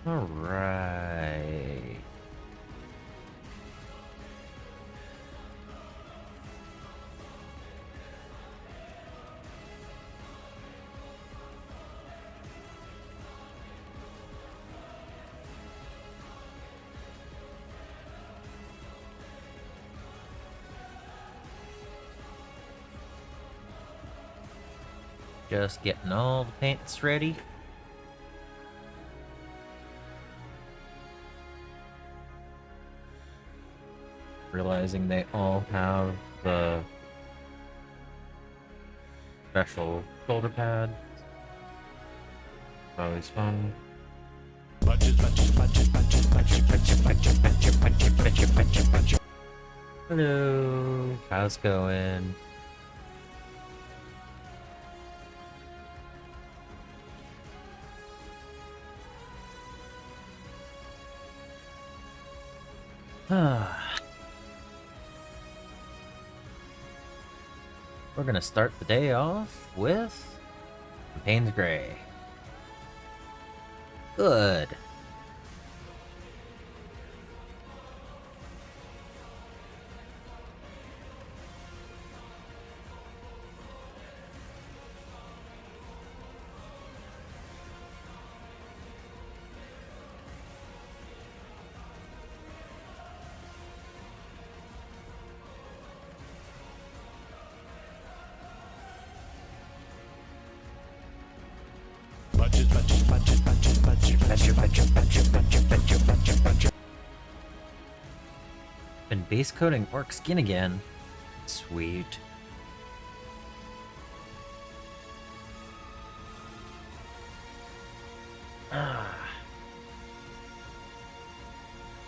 All right. Just getting all the paints ready. Realizing they all have the special shoulder pads. Always fun. Hello, how's it going? We're gonna start the day off with Payne's Gray. Good. Been base coating orc skin again. Sweet.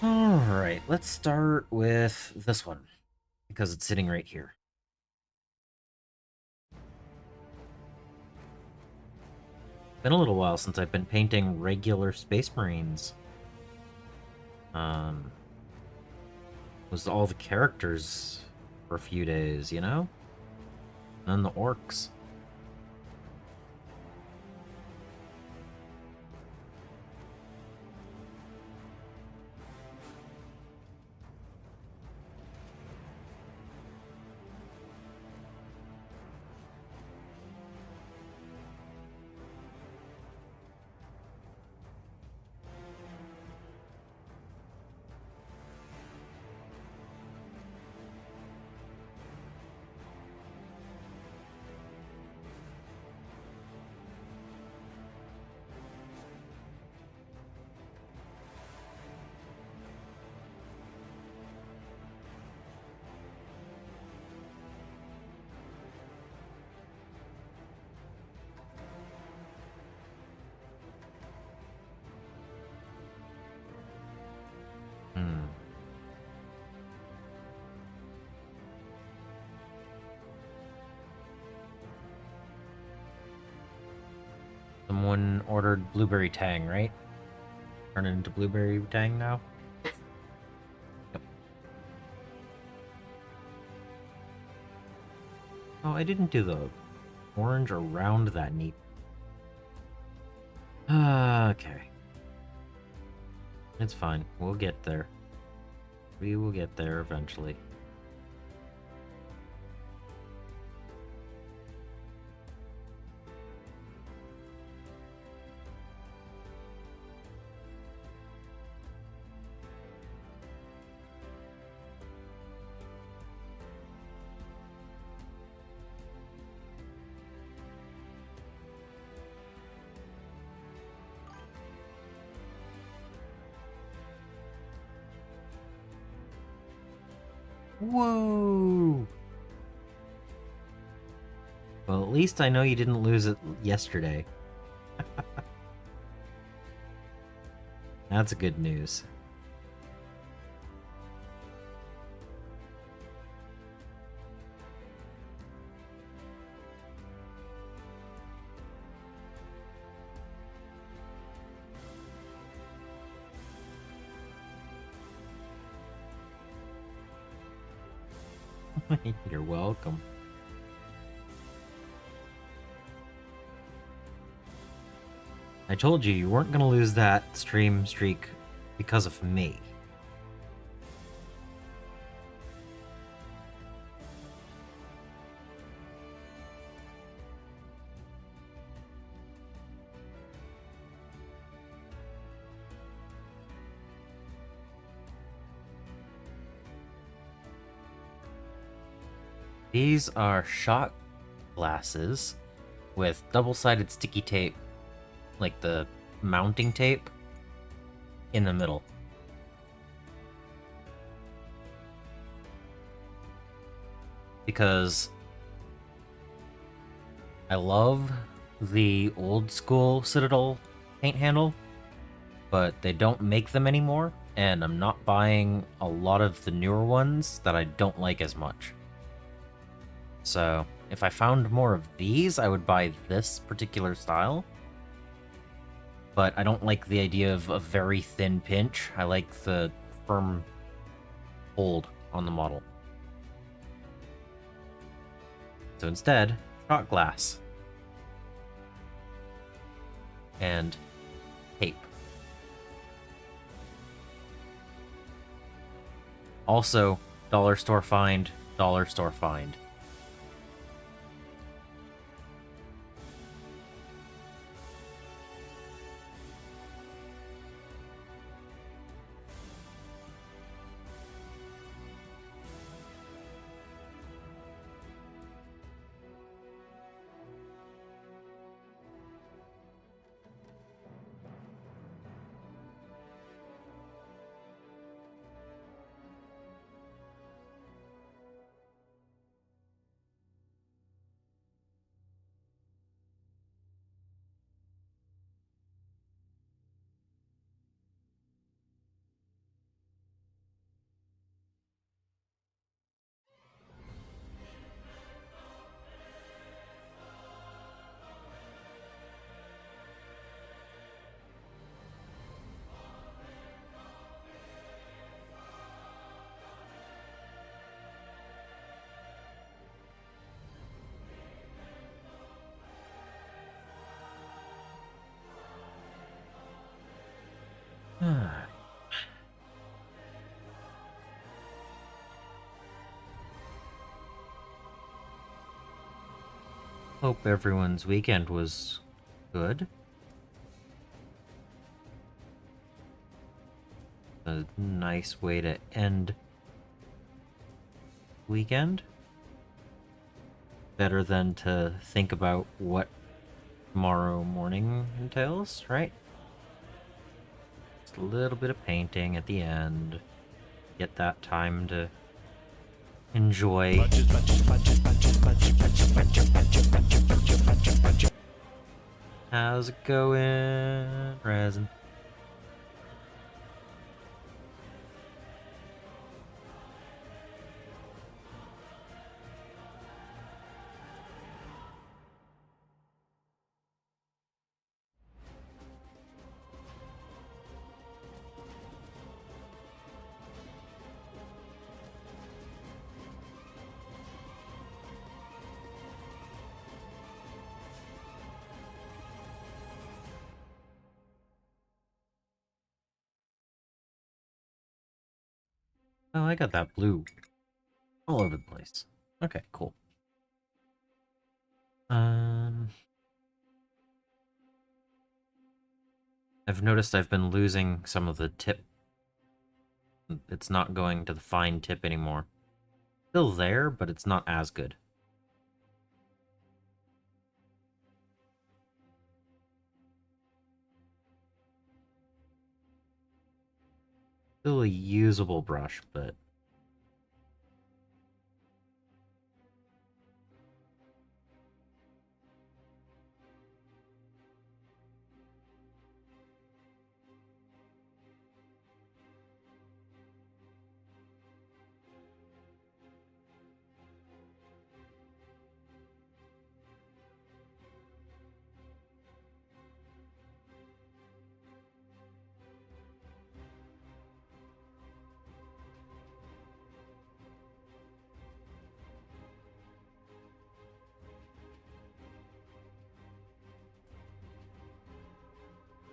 Alright, let's start with this one, because it's sitting right here. Been a little while since I've been painting regular Space Marines. Was all the characters for a few days, you know? And then the orcs. Someone ordered Blueberry Tang, right? Turn it into Blueberry Tang now? Yep. Oh, I didn't do the orange around that neat. Okay. It's fine. We'll get there. We will get there eventually. Whoa! Well, at least I know you didn't lose it yesterday. That's good news. You're welcome. I told you you weren't gonna lose that stream streak because of me. These are shot glasses with double-sided sticky tape, like the mounting tape, in the middle. Because I love the old school Citadel paint handle, but they don't make them anymore, and I'm not buying a lot of the newer ones that I don't like as much. So, if I found more of these, I would buy this particular style. But I don't like the idea of a very thin pinch. I like the firm hold on the model. So instead, shot glass. And tape. Also, dollar store find, dollar store find. Hope everyone's weekend was good. A nice way to end weekend. Better than to think about what tomorrow morning entails, right? Just a little bit of painting at the end. Get that time to enjoy. How's it going, Resin? Oh, I got that blue all over the place. Okay, cool. I've noticed I've been losing some of the tip. It's not going to the fine tip anymore. Still there, but it's not as good. Still a usable brush, but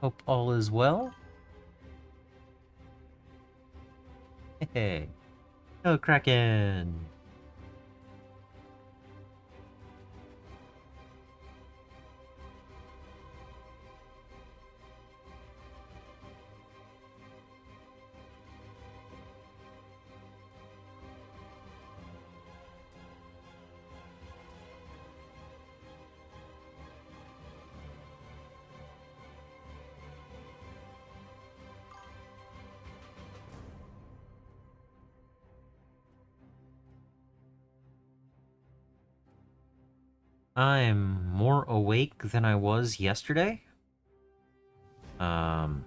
Hope all is well. Hey. Oh, Kraken! I'm more awake than I was yesterday. Um,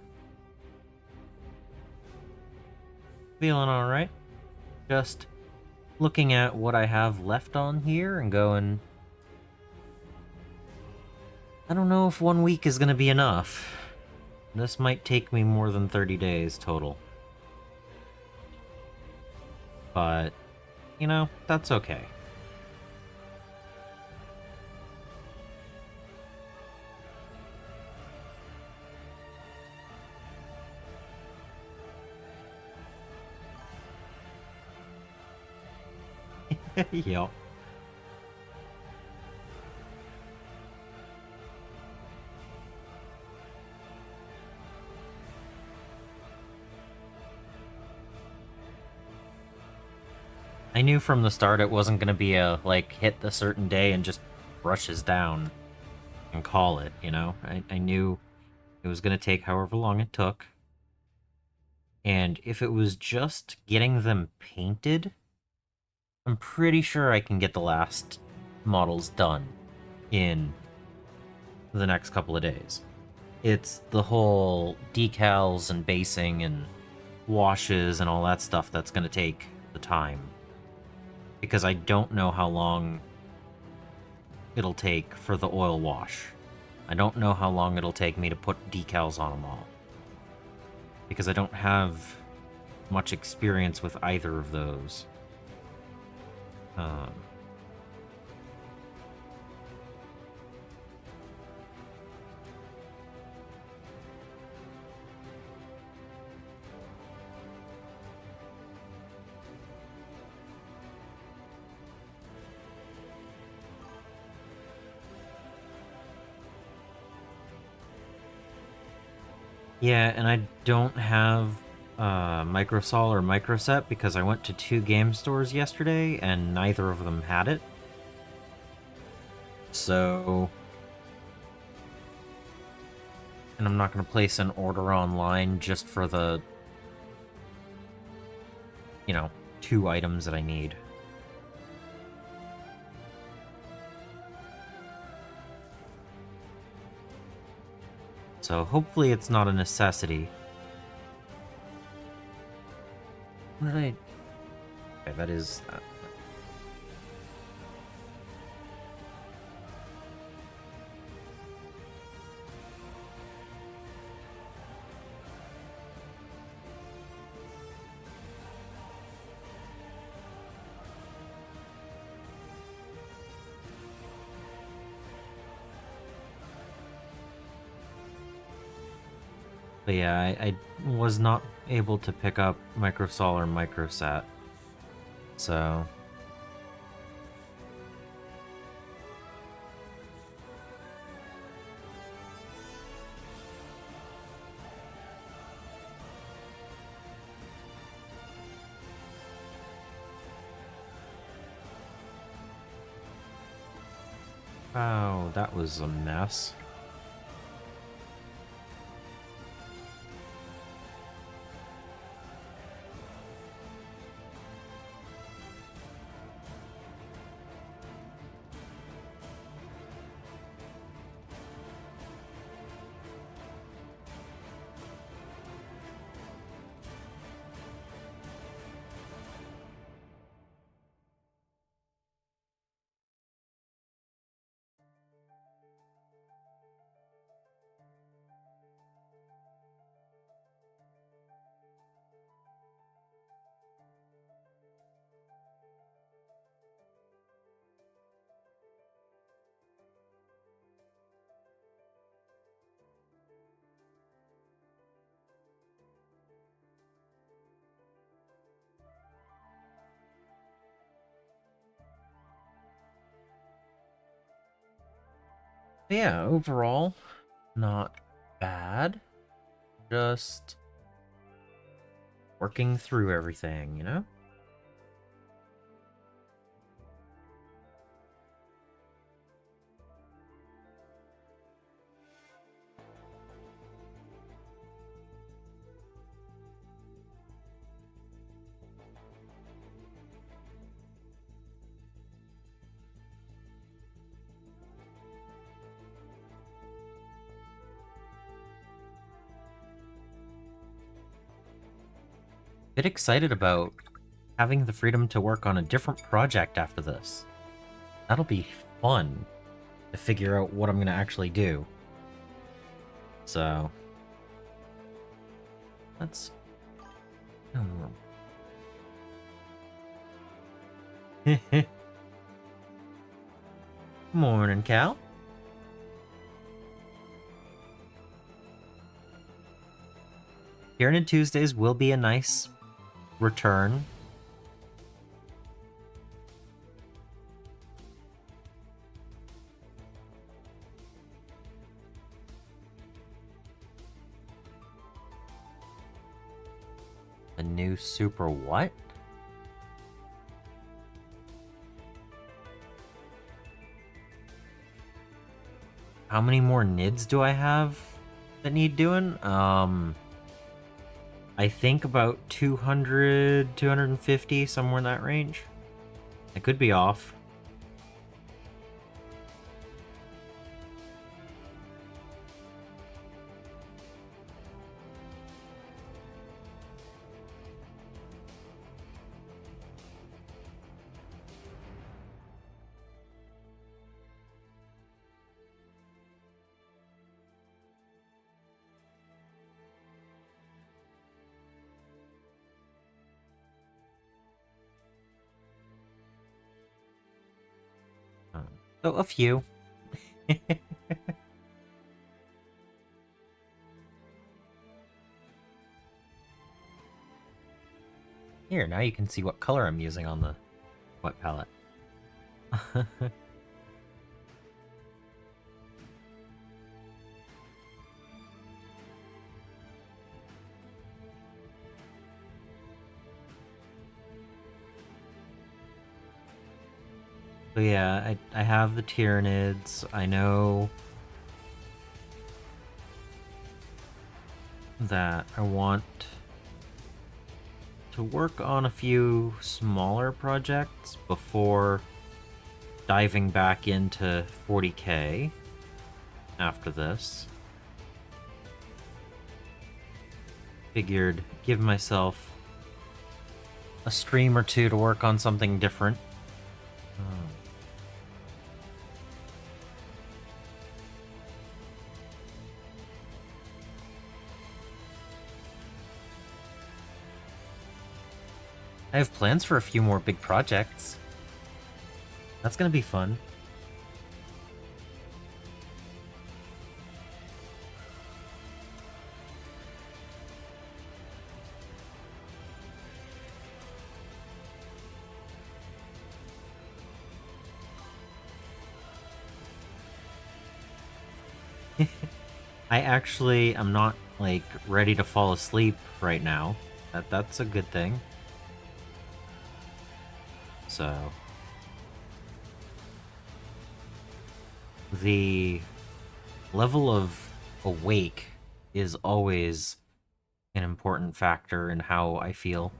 Feeling alright. Just looking at what I have left on here and going, I don't know if 1 week is gonna be enough. This might take me more than 30 days total. But, you know, that's okay. Yup. I knew from the start it wasn't gonna be a, like, hit the certain day and just brushes down and call it, you know? I knew it was gonna take however long it took. And if it was just getting them painted, I'm pretty sure I can get the last models done in the next couple of days. It's the whole decals and basing and washes and all that stuff that's going to take the time. Because I don't know how long it'll take for the oil wash. I don't know how long it'll take me to put decals on them all. Because I don't have much experience with either of those. Yeah, and I don't have Microsol or Microset because I went to 2 game stores yesterday and neither of them had it. So... And I'm not going to place an order online just for the, you know, 2 items that I need. So hopefully it's not a necessity. What did I... Okay, that is... But yeah, I was not able to pick up Microsol or Microsat. So... Oh, that was a mess. Yeah, overall, not bad. Just working through everything, you know? Bit excited about having the freedom to work on a different project after this. That'll be fun to figure out what I'm going to actually do. So, let's... Morning, Cal. Tyranid Tuesdays will be a nice return. A new super what? How many more NIDs do I have that need doing? I think about 200, 250, somewhere in that range. I could be off. So a few. Here, now you can see what color I'm using on the wet palette. So yeah, I have the Tyranids. I know that I want to work on a few smaller projects before diving back into 40k after this. Figured give myself a stream or two to work on something different. I have plans for a few more big projects. That's gonna be fun. I'm not like ready to fall asleep right now. That's a good thing. So the level of awake is always an important factor in how I feel.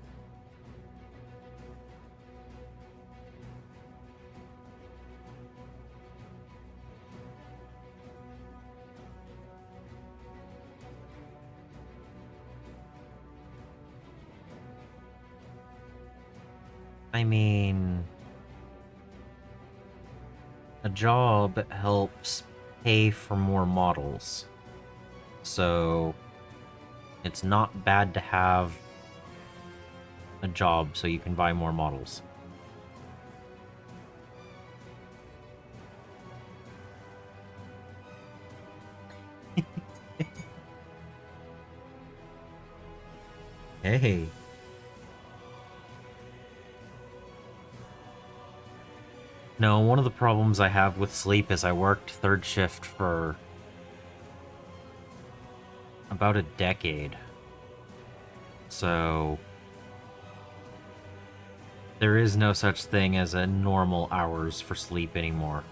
I mean, a job helps pay for more models. So it's not bad to have a job so you can buy more models. Hey. No, one of the problems I have with sleep is I worked third shift for about a decade. So there is no such thing as a normal hours for sleep anymore.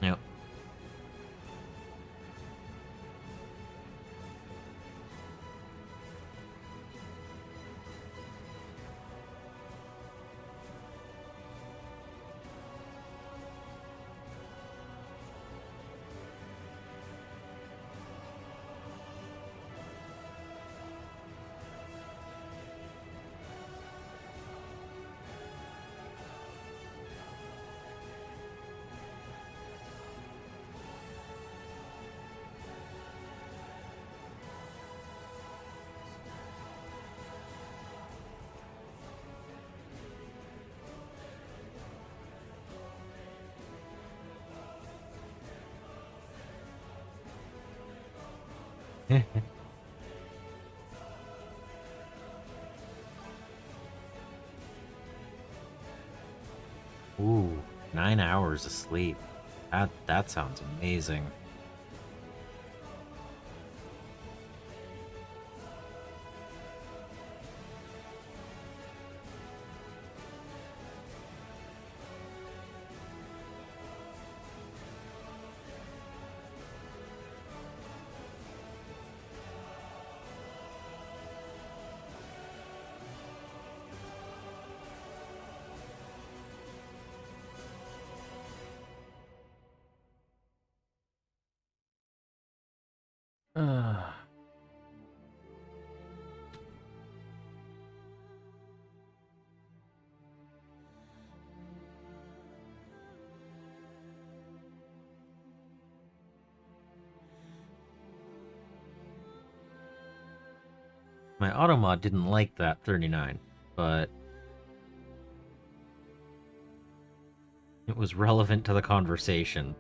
Yep. Ooh, 9 hours of sleep. That sounds amazing. My automod didn't like that 39, but it was relevant to the conversation.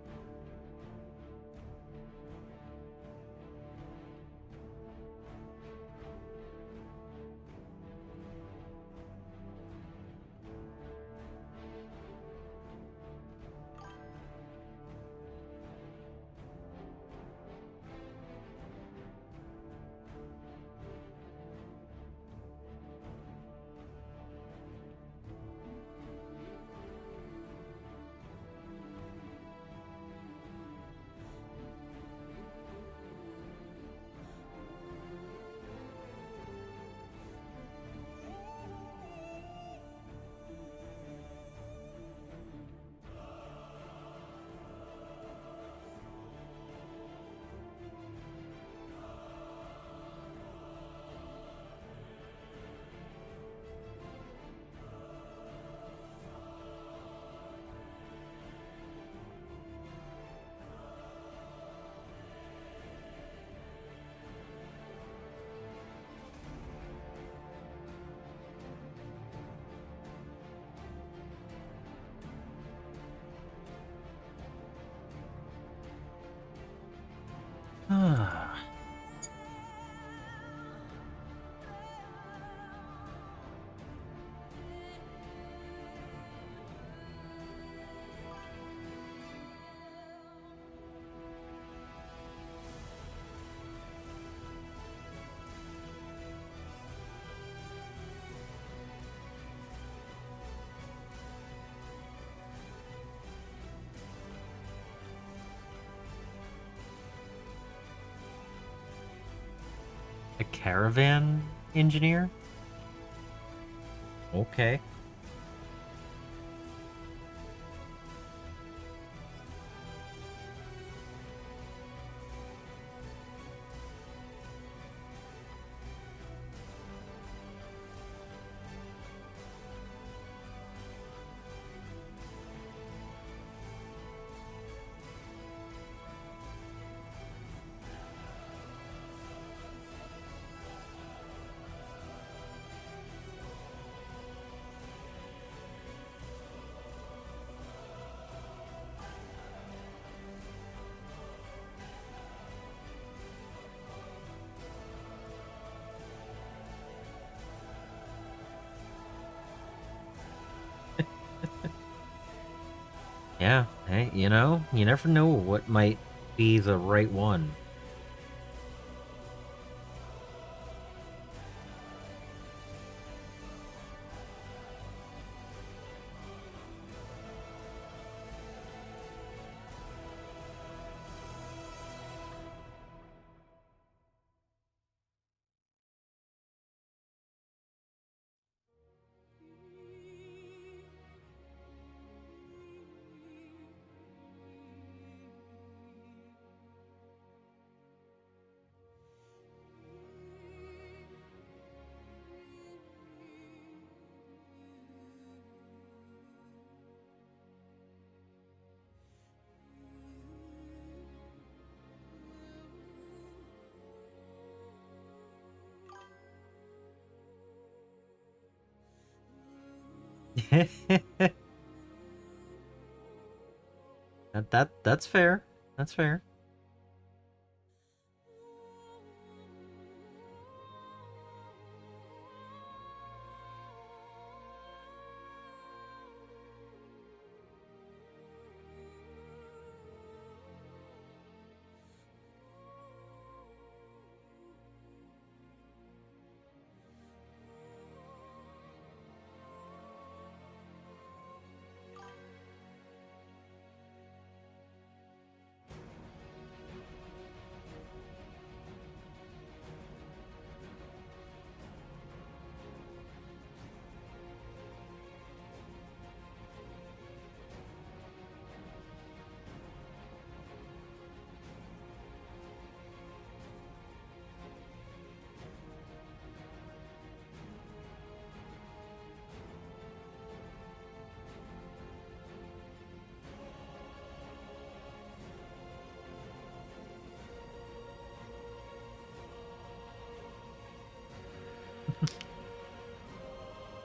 A caravan engineer? Okay. Yeah, hey, you know, you never know what might be the right one. That's fair. That's fair.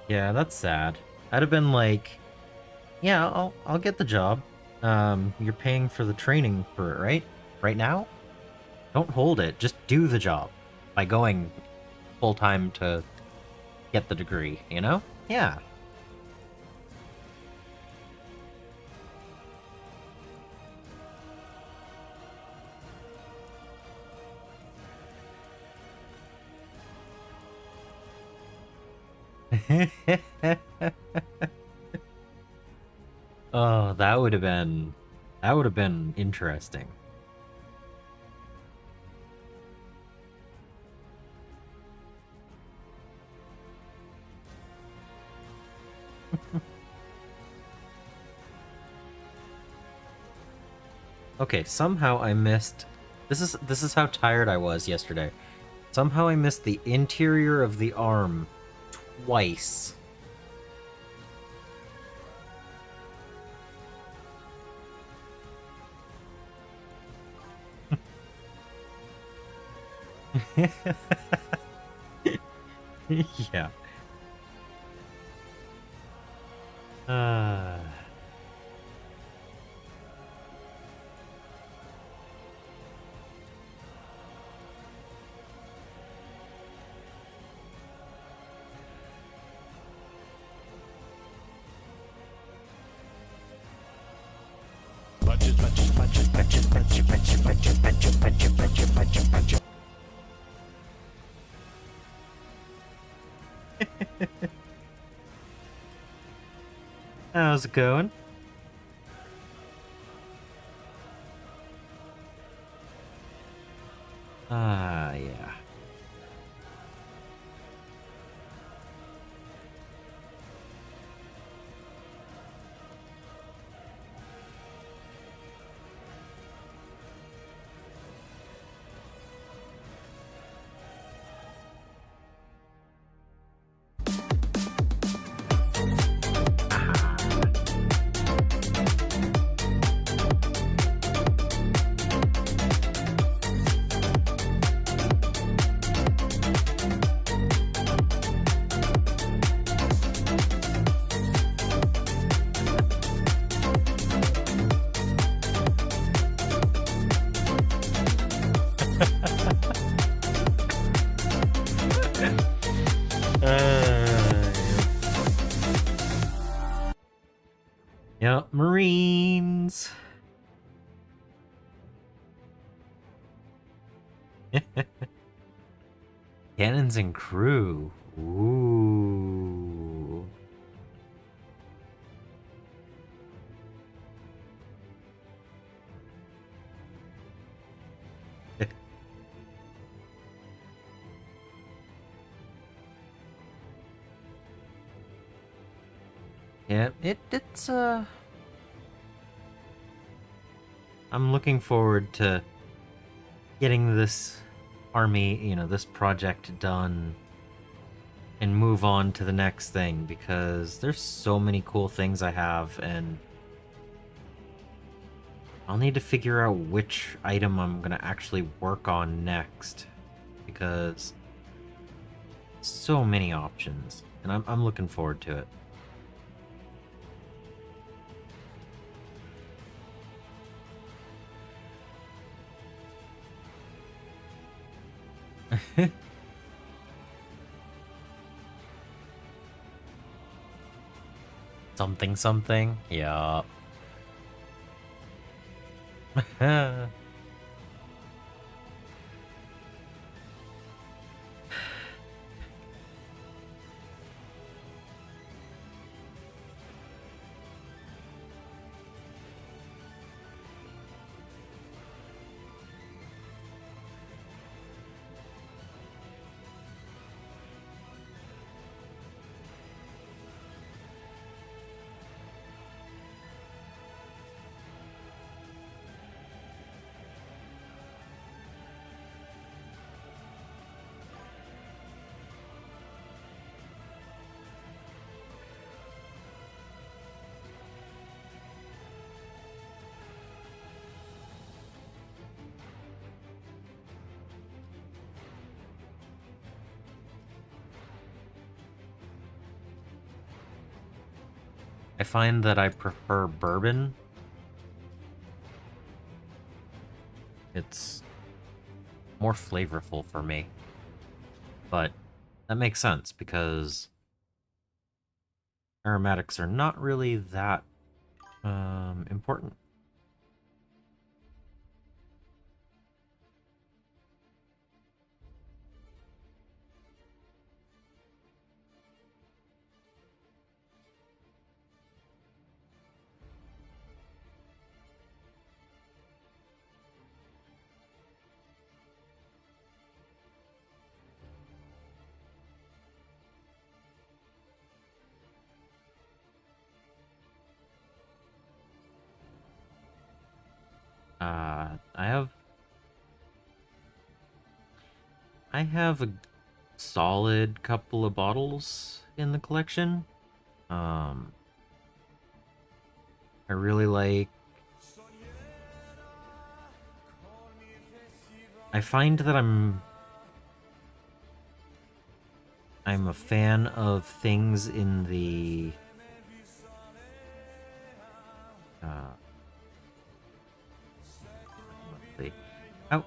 Yeah, that's sad. I'd have been like, yeah, I'll get the job. You're paying for the training for it, right? Right now? Don't hold it. Just do the job by going full time to get the degree, you know? Yeah. Oh, that would have been interesting. Okay, somehow I missed. This is how tired I was yesterday. Somehow I missed the interior of the arm twice. Yeah. Uh, how's it going? Ah, yeah. Yeah, Marines. Cannons and crew. Ooh. Yeah, it's I'm looking forward to getting this army, this project done and move on to the next thing because there's so many cool things I have and I'll need to figure out which item I'm gonna actually work on next because so many options and I'm looking forward to it. Something something? Yeah. I find that I prefer bourbon. It's more flavorful for me. But that makes sense because aromatics are not really that important. I have a solid couple of bottles in the collection. Um, I really like. I find that I'm a fan of things in the uh, let's see. Oh,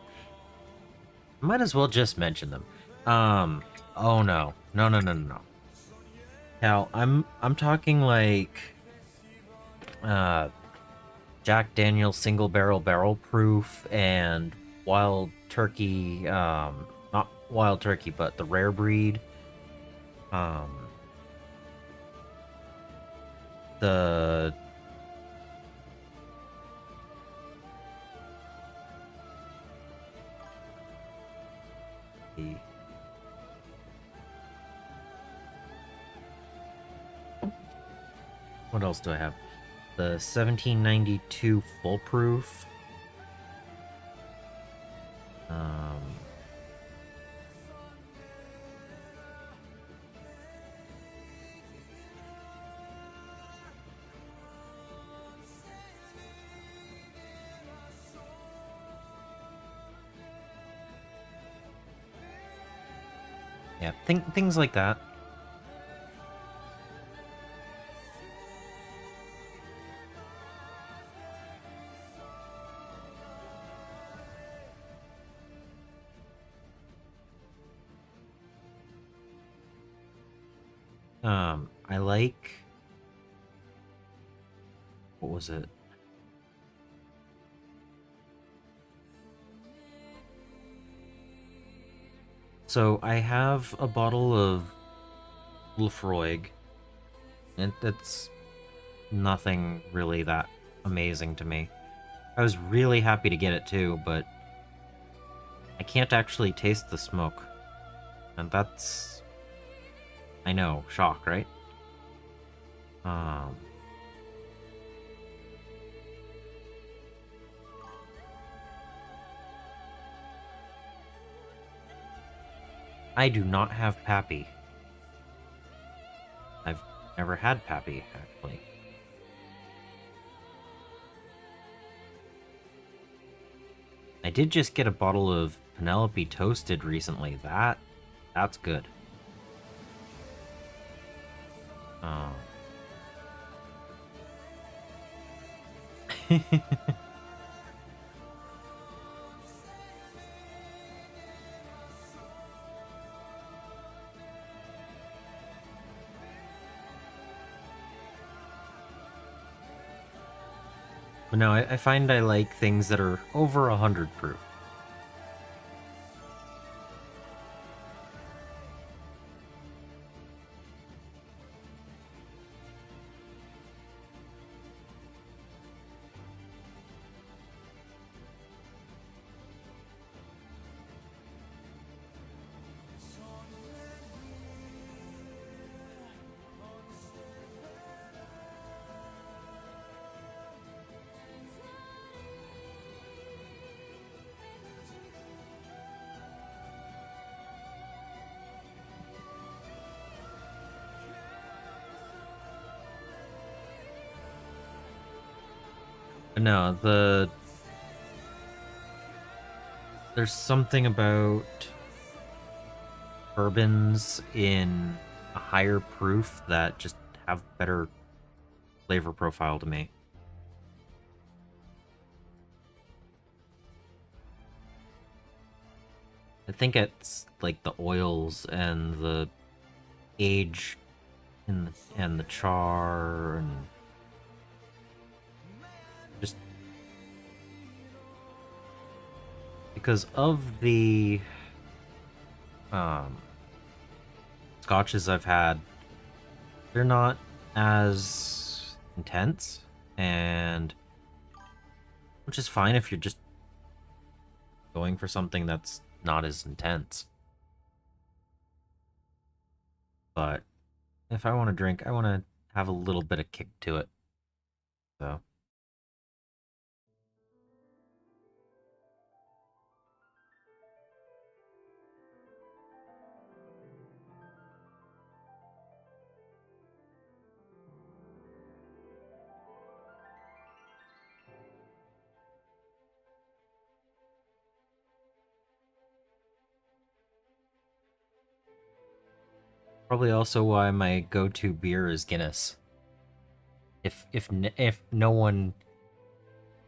might as well just mention them. Oh no, no, no, no, no, no. Hell, I'm talking like uh Jack Daniel's single barrel proof and wild turkey, not wild turkey, but the rare breed. Um, the the what else do I have? The 1792 full proof. Um, yeah, things like that. I like what was it? So I have a bottle of Lefroy, and it's nothing really that amazing to me. I was really happy to get it too, but I can't actually taste the smoke. And that's, I know, shock, right? Um, I do not have Pappy. I've never had Pappy, actually. I did just get a bottle of Penelope Toasted recently. That's good. Um, but no, I find I like things that are over 100 proof. But no, there's something about bourbons in a higher proof that just have better flavor profile to me. I think it's like the oils and the age and the char and just because of the um scotches I've had, they're not as intense, and which is fine if you're just going for something that's not as intense. But if I want to drink, I want to have a little bit of kick to it. So probably also why my go-to beer is Guinness. If no one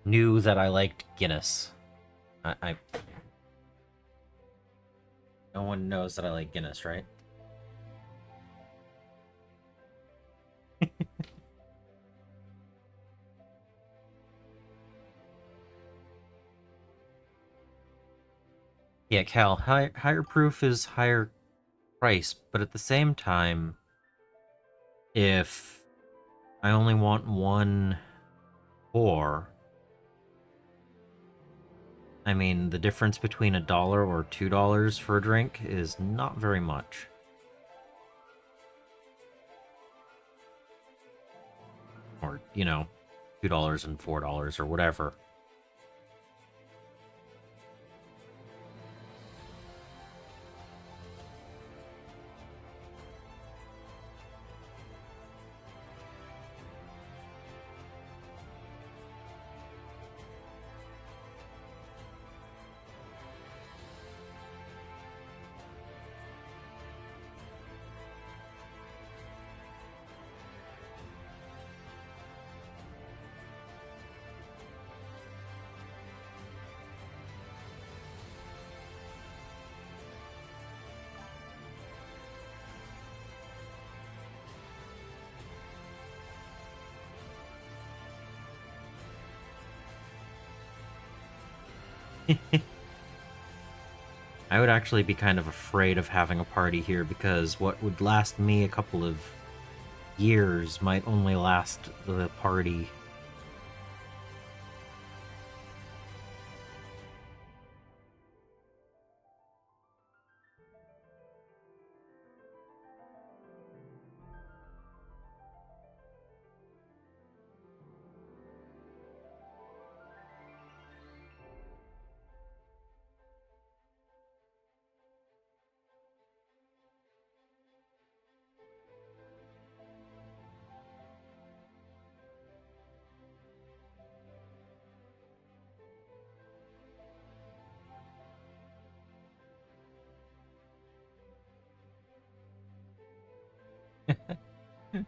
knew that I liked Guinness, I no one knows that I like Guinness, right? Yeah, Cal, higher proof is higher price, but at the same time, if I only want one pour, I mean, the difference between $1 or $2 for a drink is not very much. Or, $2 and $4 or whatever. I would actually be kind of afraid of having a party here because what would last me a couple of years might only last the party.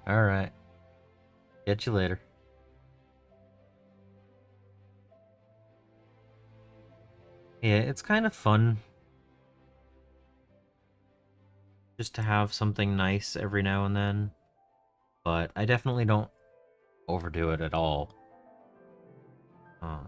All right. Catch you later. Yeah, it's kind of fun just to have something nice every now and then, but I definitely don't overdo it at all. Um,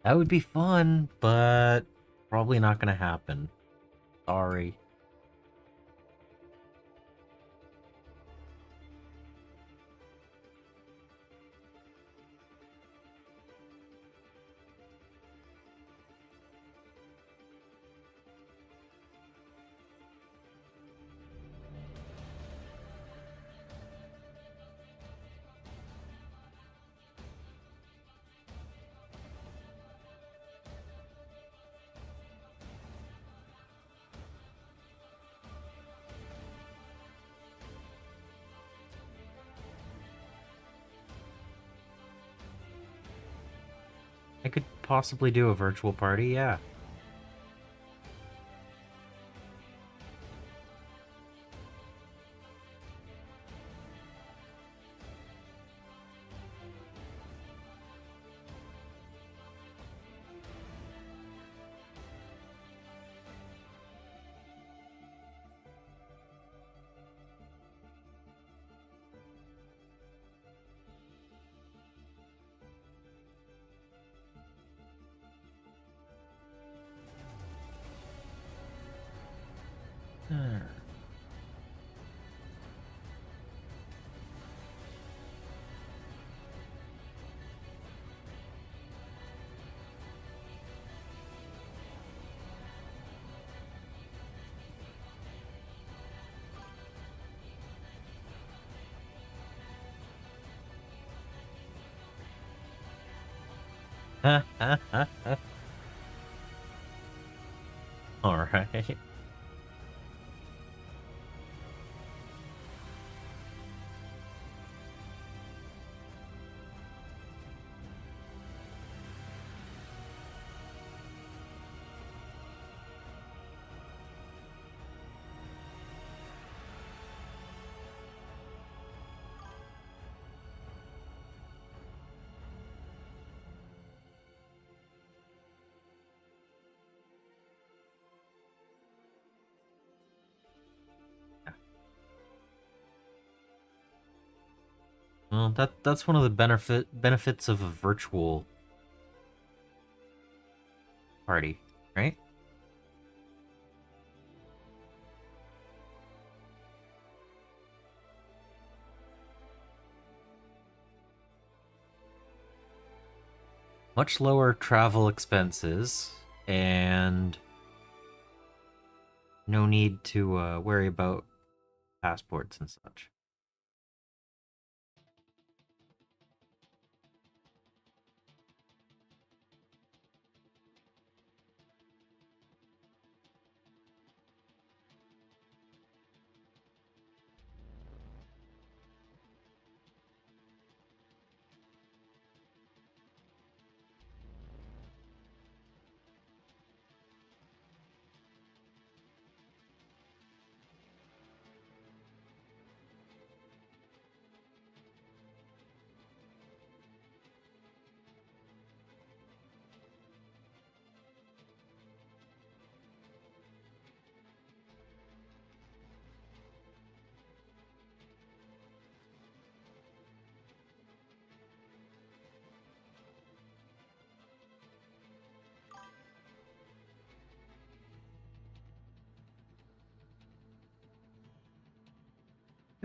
that would be fun, but probably not gonna happen. Sorry. I could possibly do a virtual party, yeah. All right. Well, that's one of the benefits of a virtual party, right? Much lower travel expenses and no need to worry about passports and such.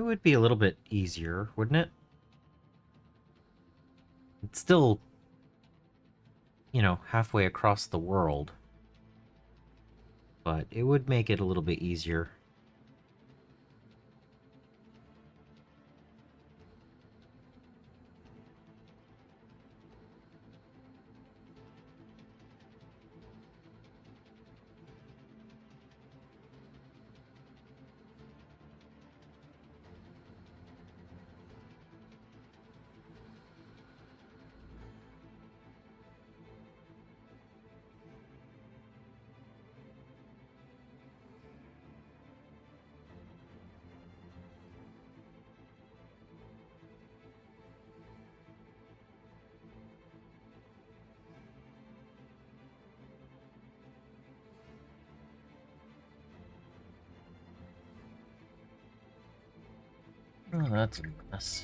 It would be a little bit easier, wouldn't it? It's still, halfway across the world, but it would make it a little bit easier. Oh, that's a mess.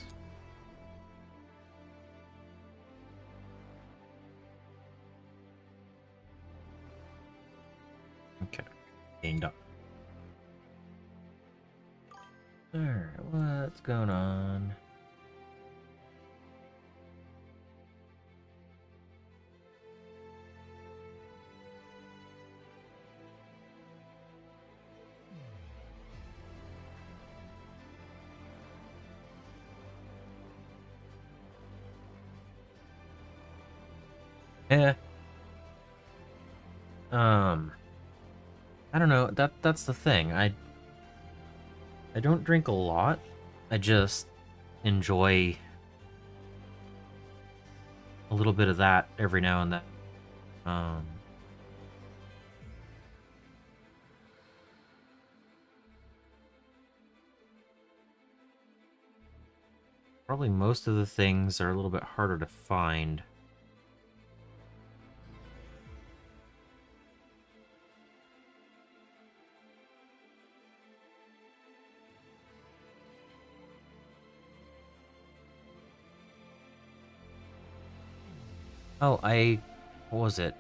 Okay, gained up. Alright, what's going on? Eh. I don't know. That's the thing. I don't drink a lot. I just enjoy a little bit of that every now and then. Um, Probably most of the things are a little bit harder to find. Oh, what was it?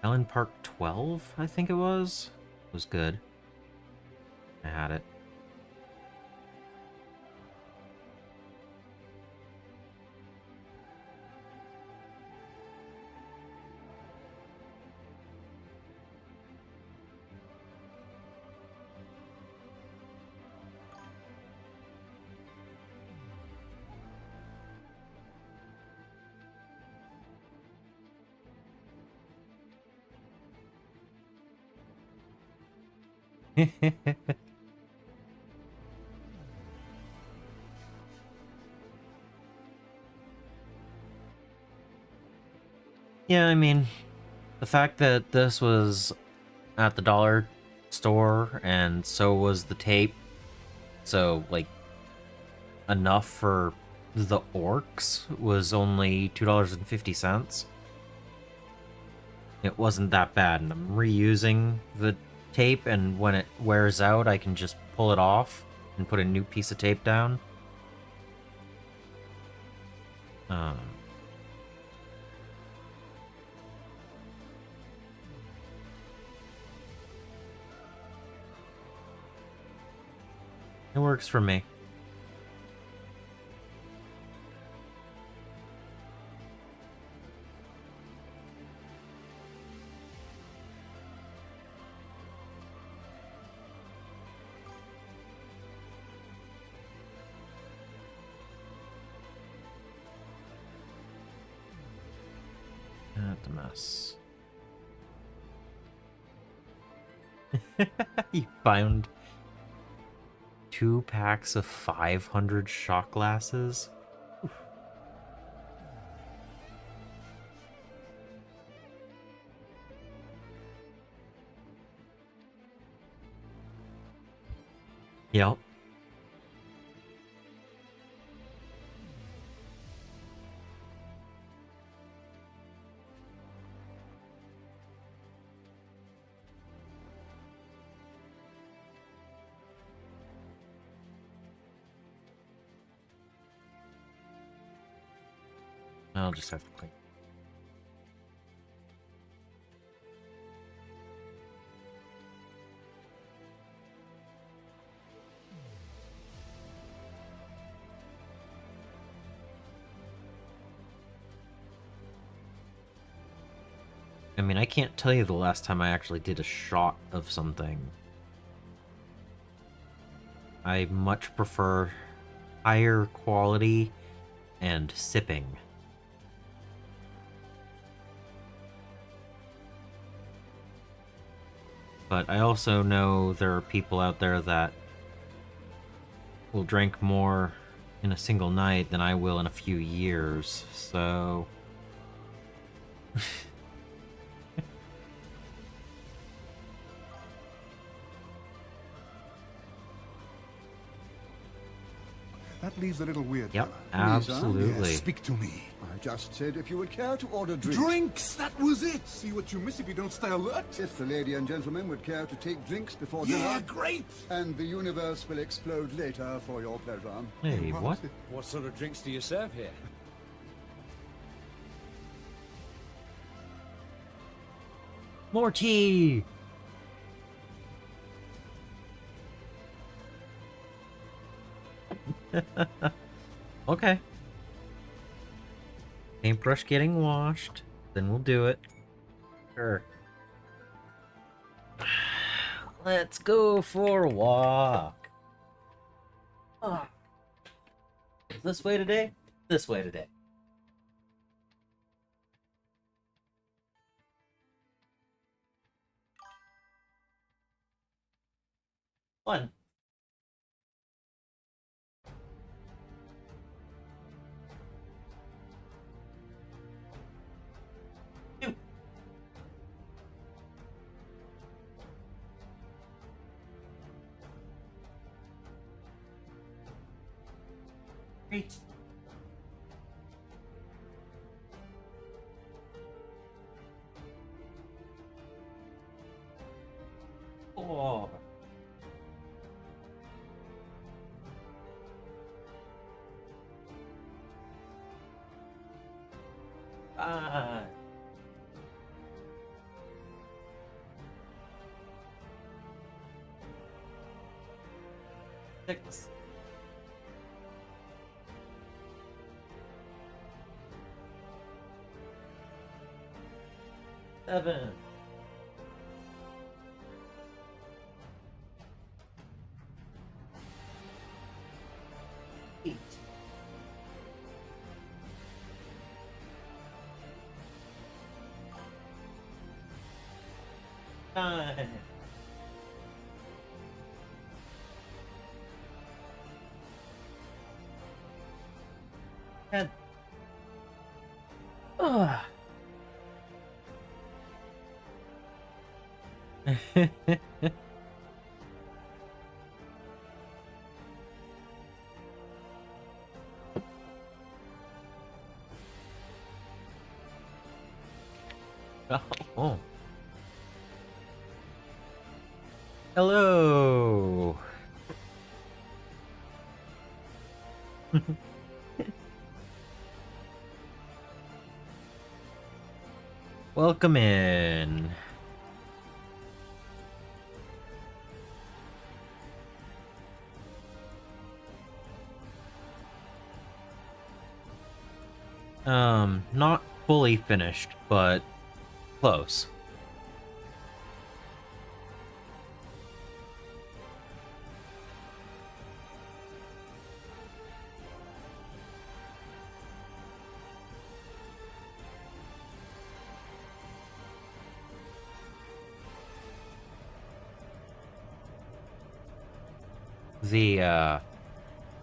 Island Park 12, I think it was? It was good. I had it. Yeah, I mean, the fact that this was at the dollar store and so was the tape, so, like, enough for the orcs was only $2.50. It wasn't that bad, and I'm reusing the tape, and when it wears out, I can just pull it off and put a new piece of tape down. Um, it works for me. That's a mess. You found 2 packs of 500 shot glasses? Oof. Yep. I'll just have to clean. I mean, I can't tell you the last time I actually did a shot of something. I much prefer higher quality and sipping. But I also know there are people out there that will drink more in a single night than I will in a few years, so... That leaves a little weird. Yep, fella. absolutely. Yes, speak to me. I just said if you would care to order drinks. Drinks! That was it! See what you miss if you don't stay alert? If the lady and gentleman would care to take drinks before Yeah, dinner. great! And the universe will explode later for your pleasure. Hey, what? What sort of drinks do you serve here? More tea! Okay. Paintbrush getting washed. Then we'll do it. Sure. Let's go for a walk. Oh. This way today? This way today. One. Two. Three. Four. 5. 6. 7. 8. 9. 10. Ugh. Oh. Hello. Welcome in. Not fully finished, but close. The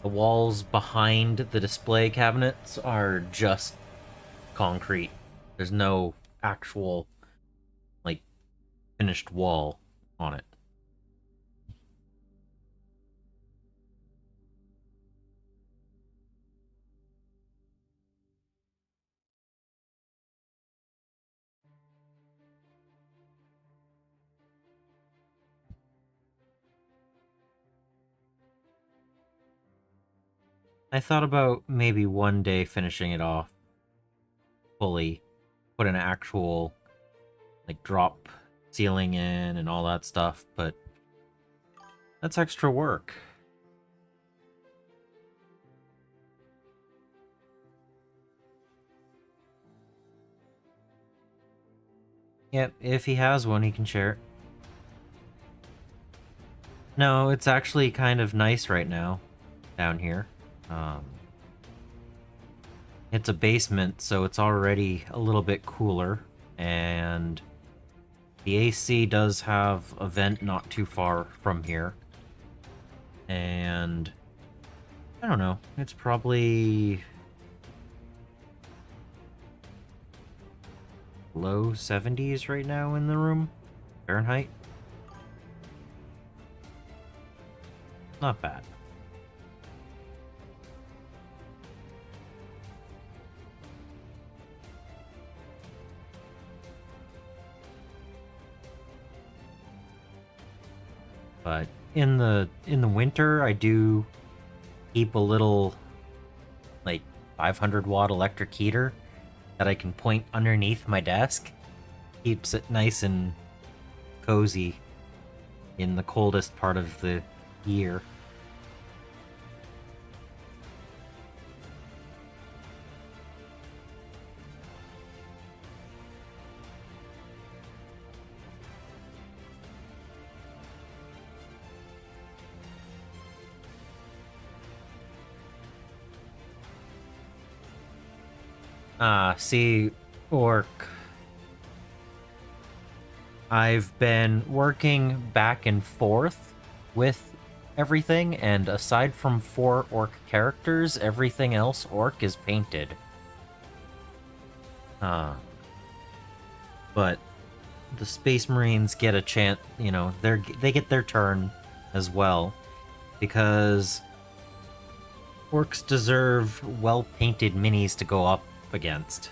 walls behind the display cabinets are just concrete. There's no actual, like, finished wall on it. I thought about maybe one day finishing it off fully, put an actual, like, drop ceiling in and all that stuff, but that's extra work. Yep, if he has one, he can share it. No, it's actually kind of nice right now down here. Um, it's a basement, so it's already a little bit cooler, and the AC does have a vent not too far from here. And I don't know, it's probably low 70s right now in the room, Fahrenheit. Not bad. But in the winter, I do keep a little like 500-watt electric heater that I can point underneath my desk. Keeps it nice and cozy in the coldest part of the year. See, Orc. I've been working back and forth with everything, and aside from 4 Orc characters, everything else Orc is painted. But the Space Marines get a chance, you know, they get their turn as well, because Orcs deserve well-painted minis to go up against.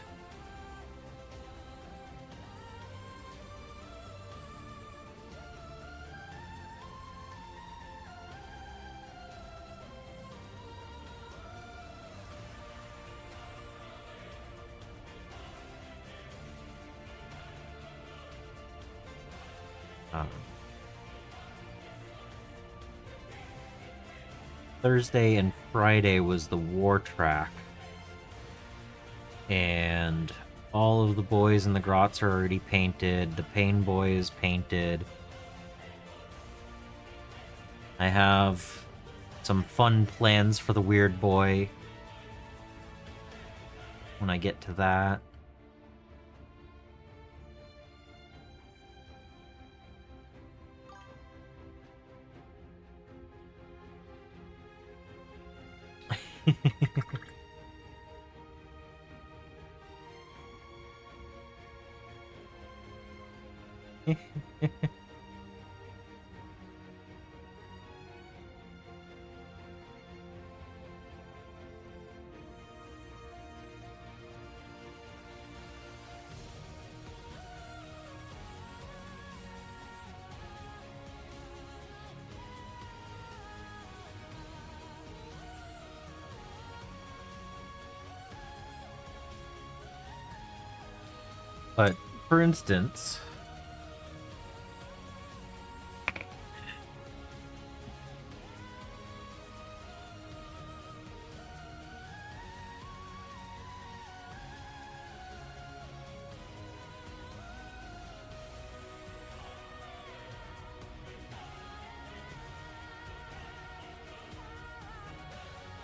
Thursday and Friday was the war track, and all of the boys in the grots are already painted. The Pain Boy is painted. I have some fun plans for the Weird Boy when I get to that. But, for instance,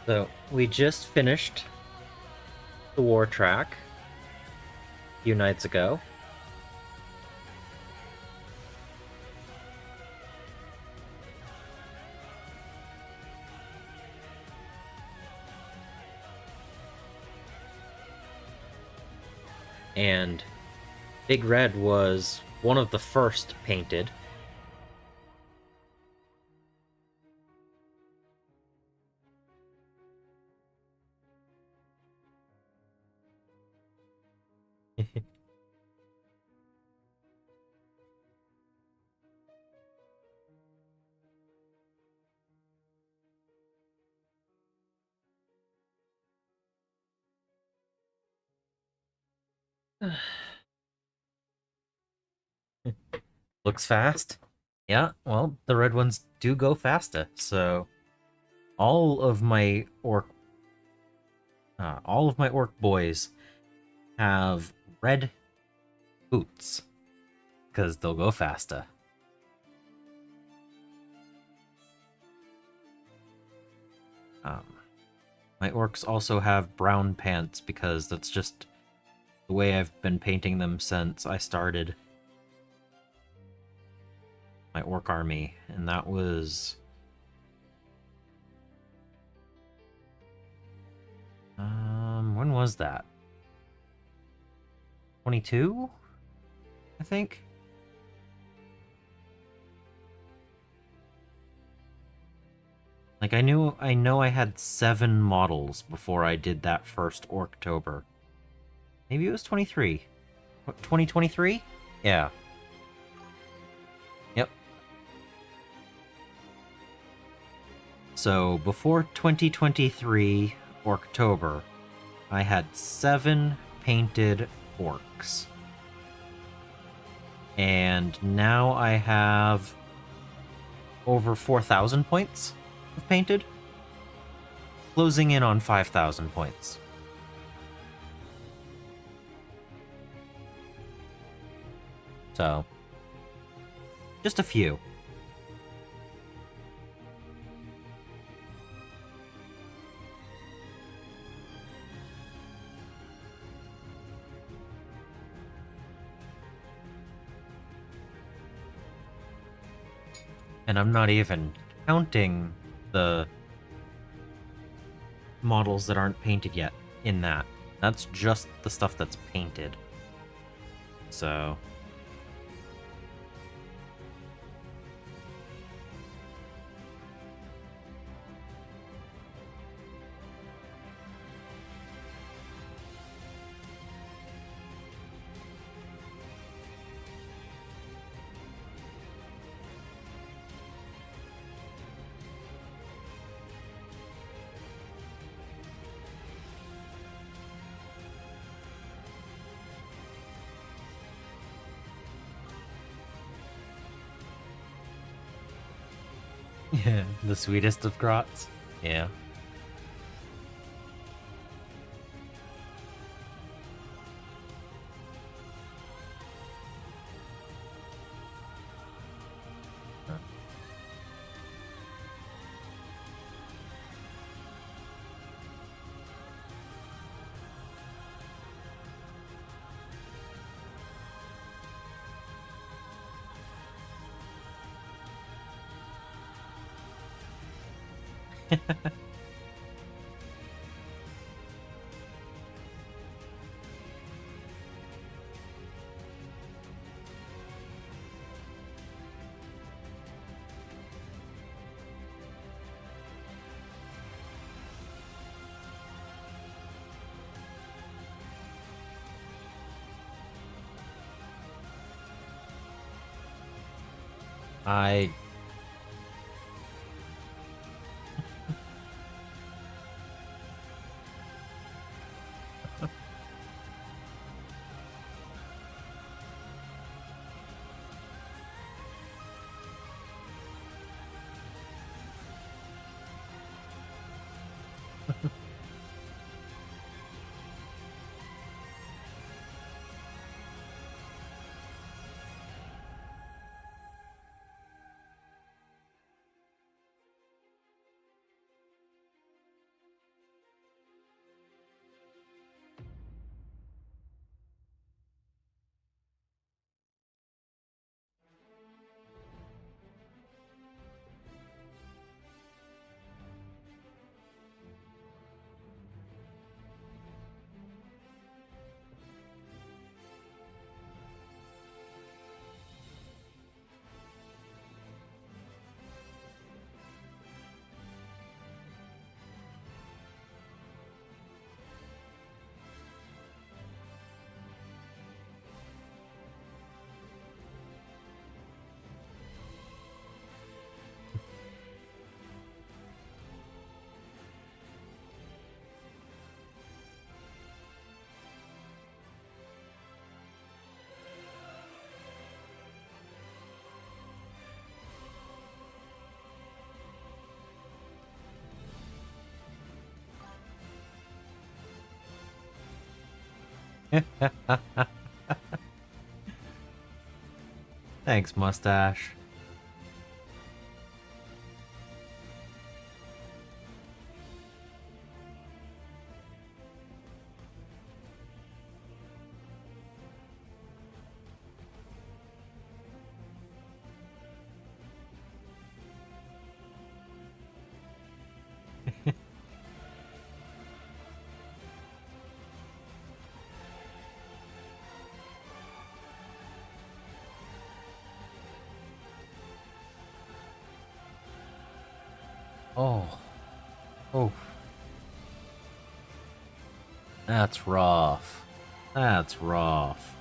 so we just finished the war track a few nights ago. And Big Red was one of the first painted. Looks fast. Yeah, well, the red ones do go faster, so all of my orc boys have red boots. because they'll go faster. My orcs also have brown pants because that's just the way I've been painting them since I started my orc army, and that was when was that? 22, I think. Like, I know I had 7 models before I did that first Orktober. Maybe it was 23. What, 2023? Yeah. Yep. So, before 2023 Orktober, I had 7 painted orcs. And now I have over 4,000 points of painted, closing in on 5,000 points. So, just a few. And I'm not even counting the models that aren't painted yet in that. That's just the stuff that's painted. So... Yeah, the sweetest of grots. Yeah. I... Thanks, mustache. Oh. Oh. That's rough. That's rough.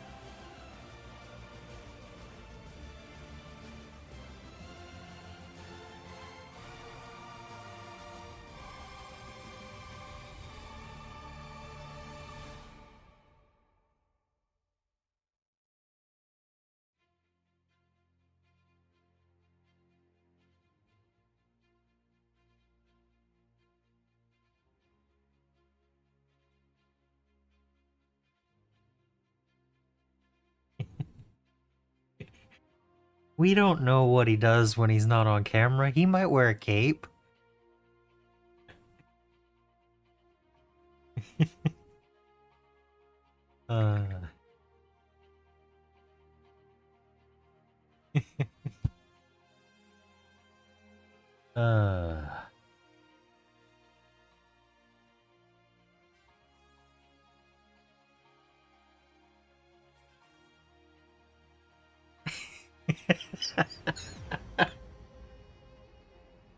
We don't know what he does when he's not on camera. He might wear a cape. uh.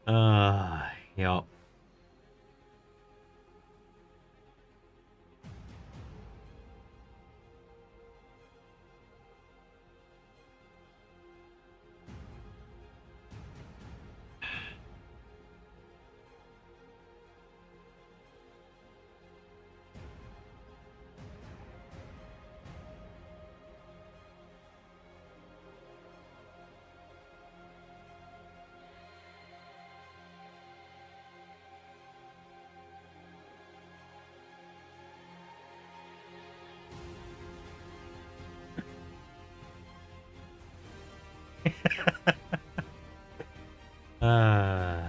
uh. Yep. uh.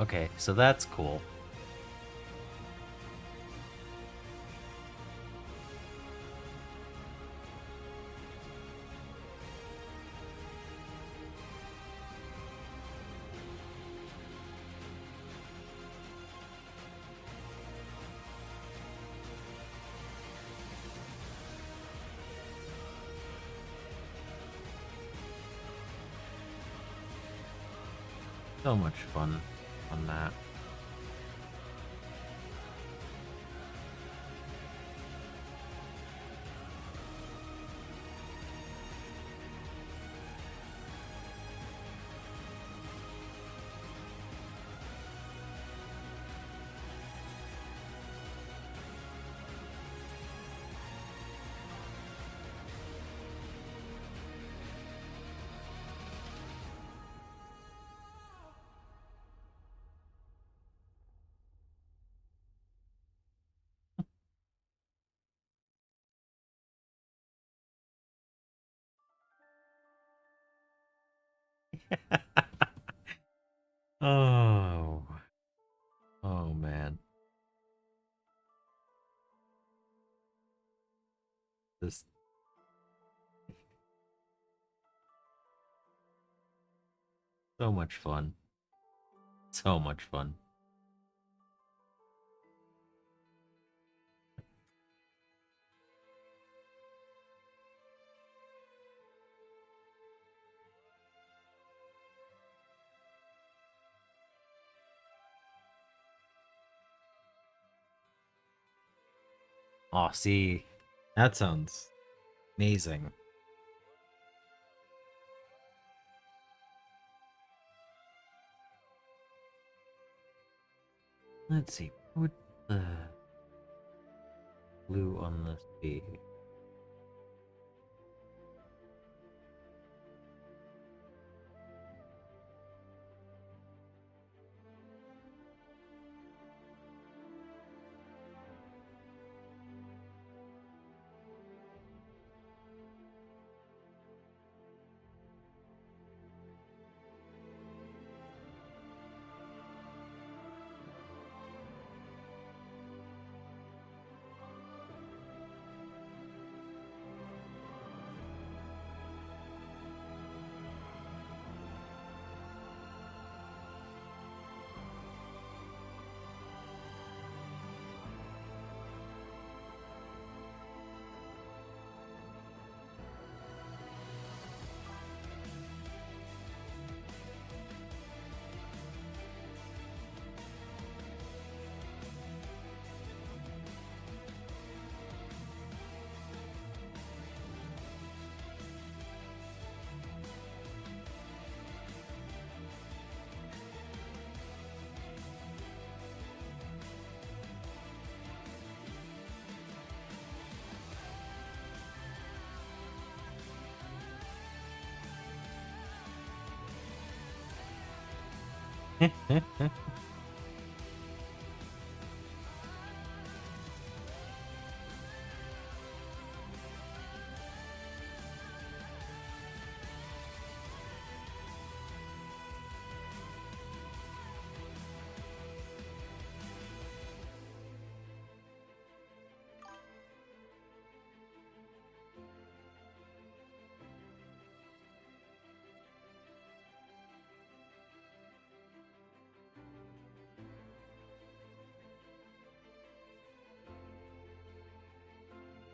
Okay, so that's cool. So much fun on that. Oh. Oh man. This so much fun. So much fun. Aw, see, that sounds amazing. Let's see, what would the blue on this be?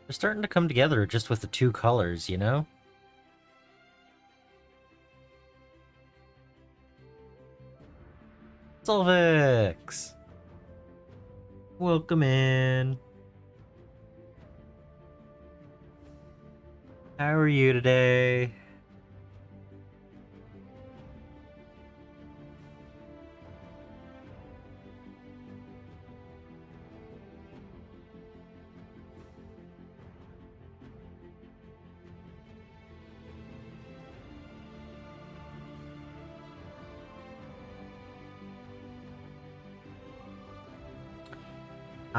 They're starting to come together just with the two colors, you know? Solvix! Welcome in. How are you today?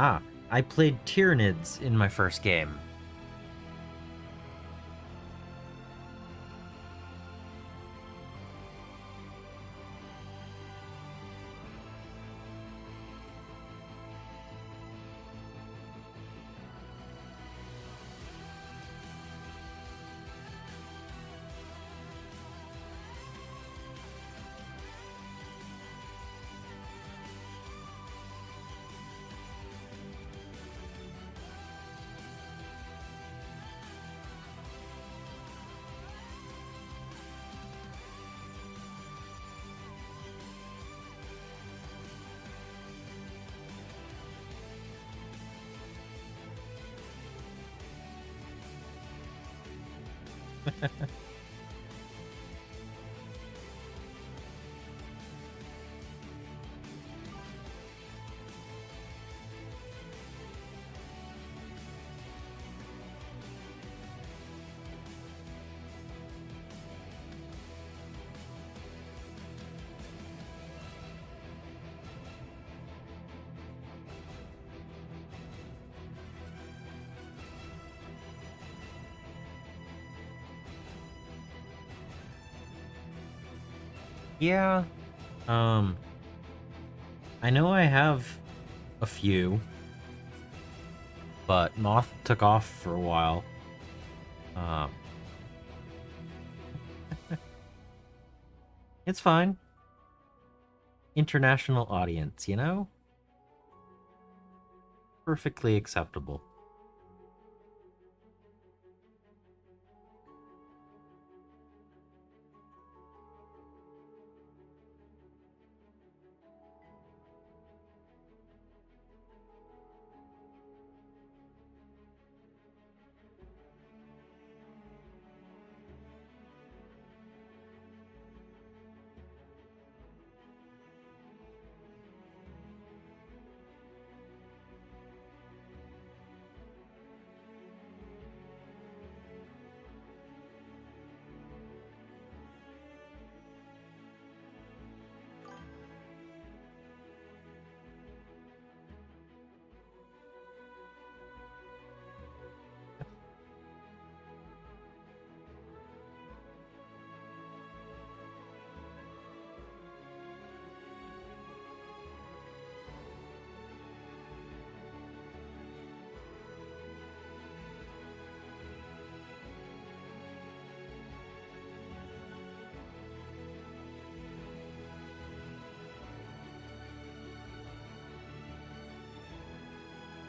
Ah, I played Tyranids in my first game. Yeah, um, I know I have a few, but Moth took off for a while. Um, it's fine. International audience, you know? Perfectly acceptable.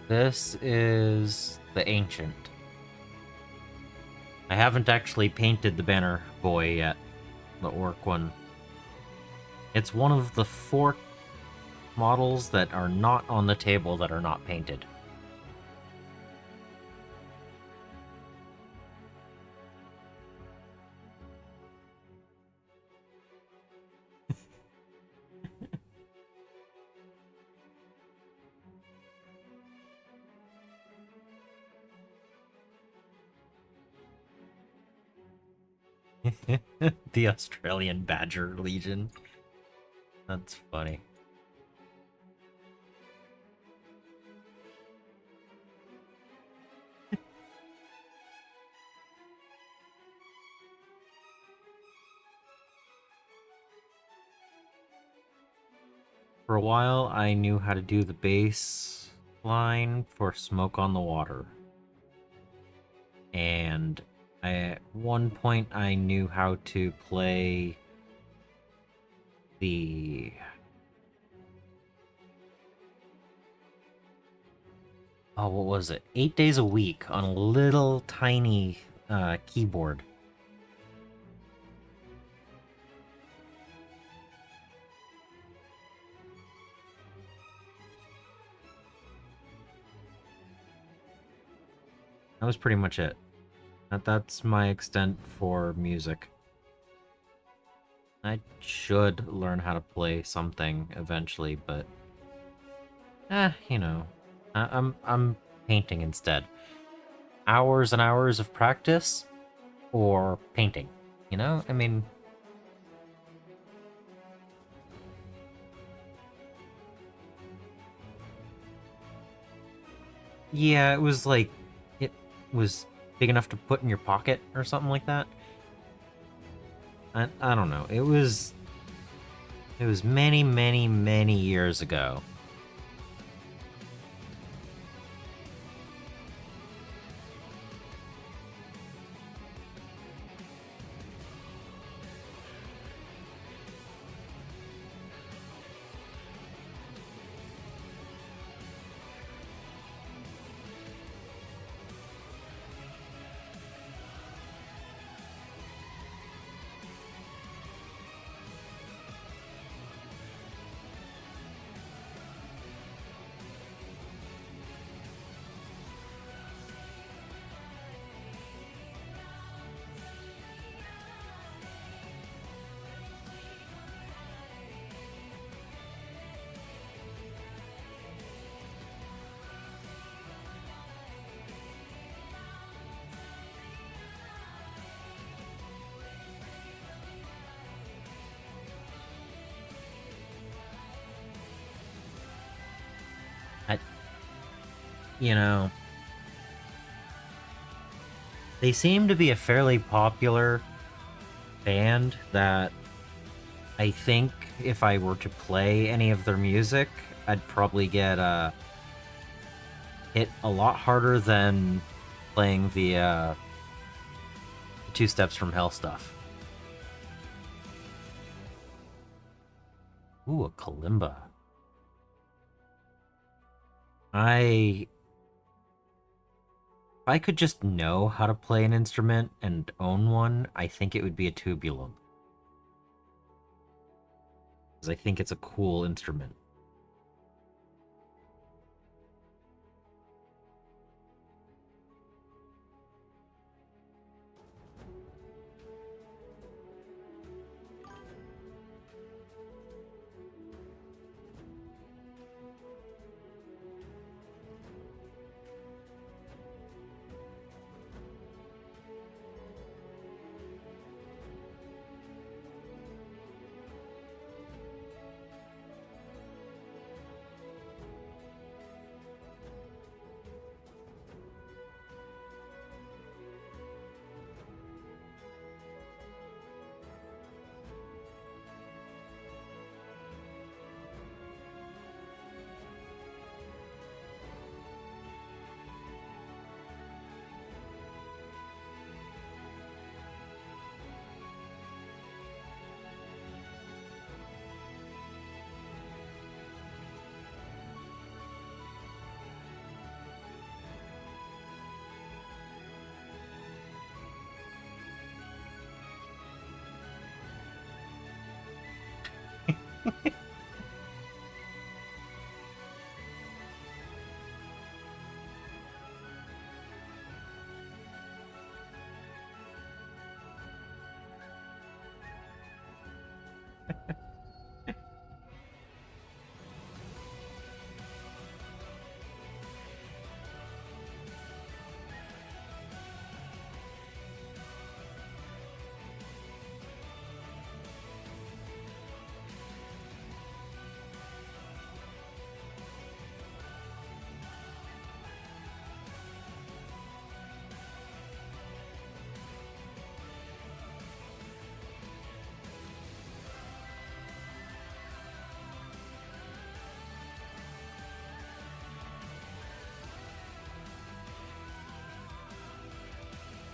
This is the Ancient. I haven't actually painted the banner boy yet, the orc one. It's one of the 4 models that are not on the table that are not painted. The Australian Badger Legion. That's funny. For a while, I knew how to do the bass line for Smoke on the Water. And at one point, I knew how to play the... Oh, what was it? 8 days a week on a little tiny keyboard. That was pretty much it. That's my extent for music. I should learn how to play something eventually, but you know, I'm painting instead. Hours and hours of practice or painting, you know? I mean, yeah, it was like it was big enough to put in your pocket or something like that. I don't know. It was many, many, many years ago. You know, they seem to be a fairly popular band that I think if I were to play any of their music, I'd probably get hit a lot harder than playing the 2 Steps from Hell stuff. Ooh, a kalimba. If I could just know how to play an instrument and own one, I think it would be a tubulum. Because I think it's a cool instrument.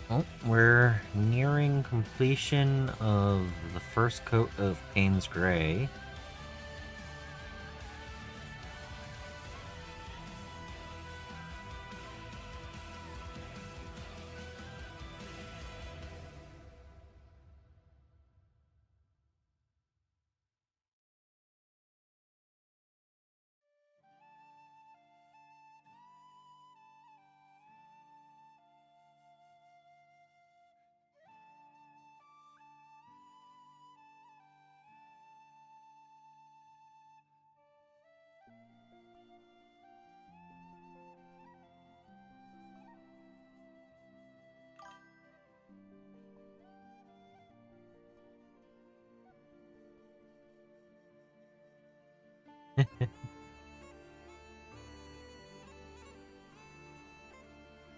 Oh, we're nearing completion of the first coat of Payne's Gray.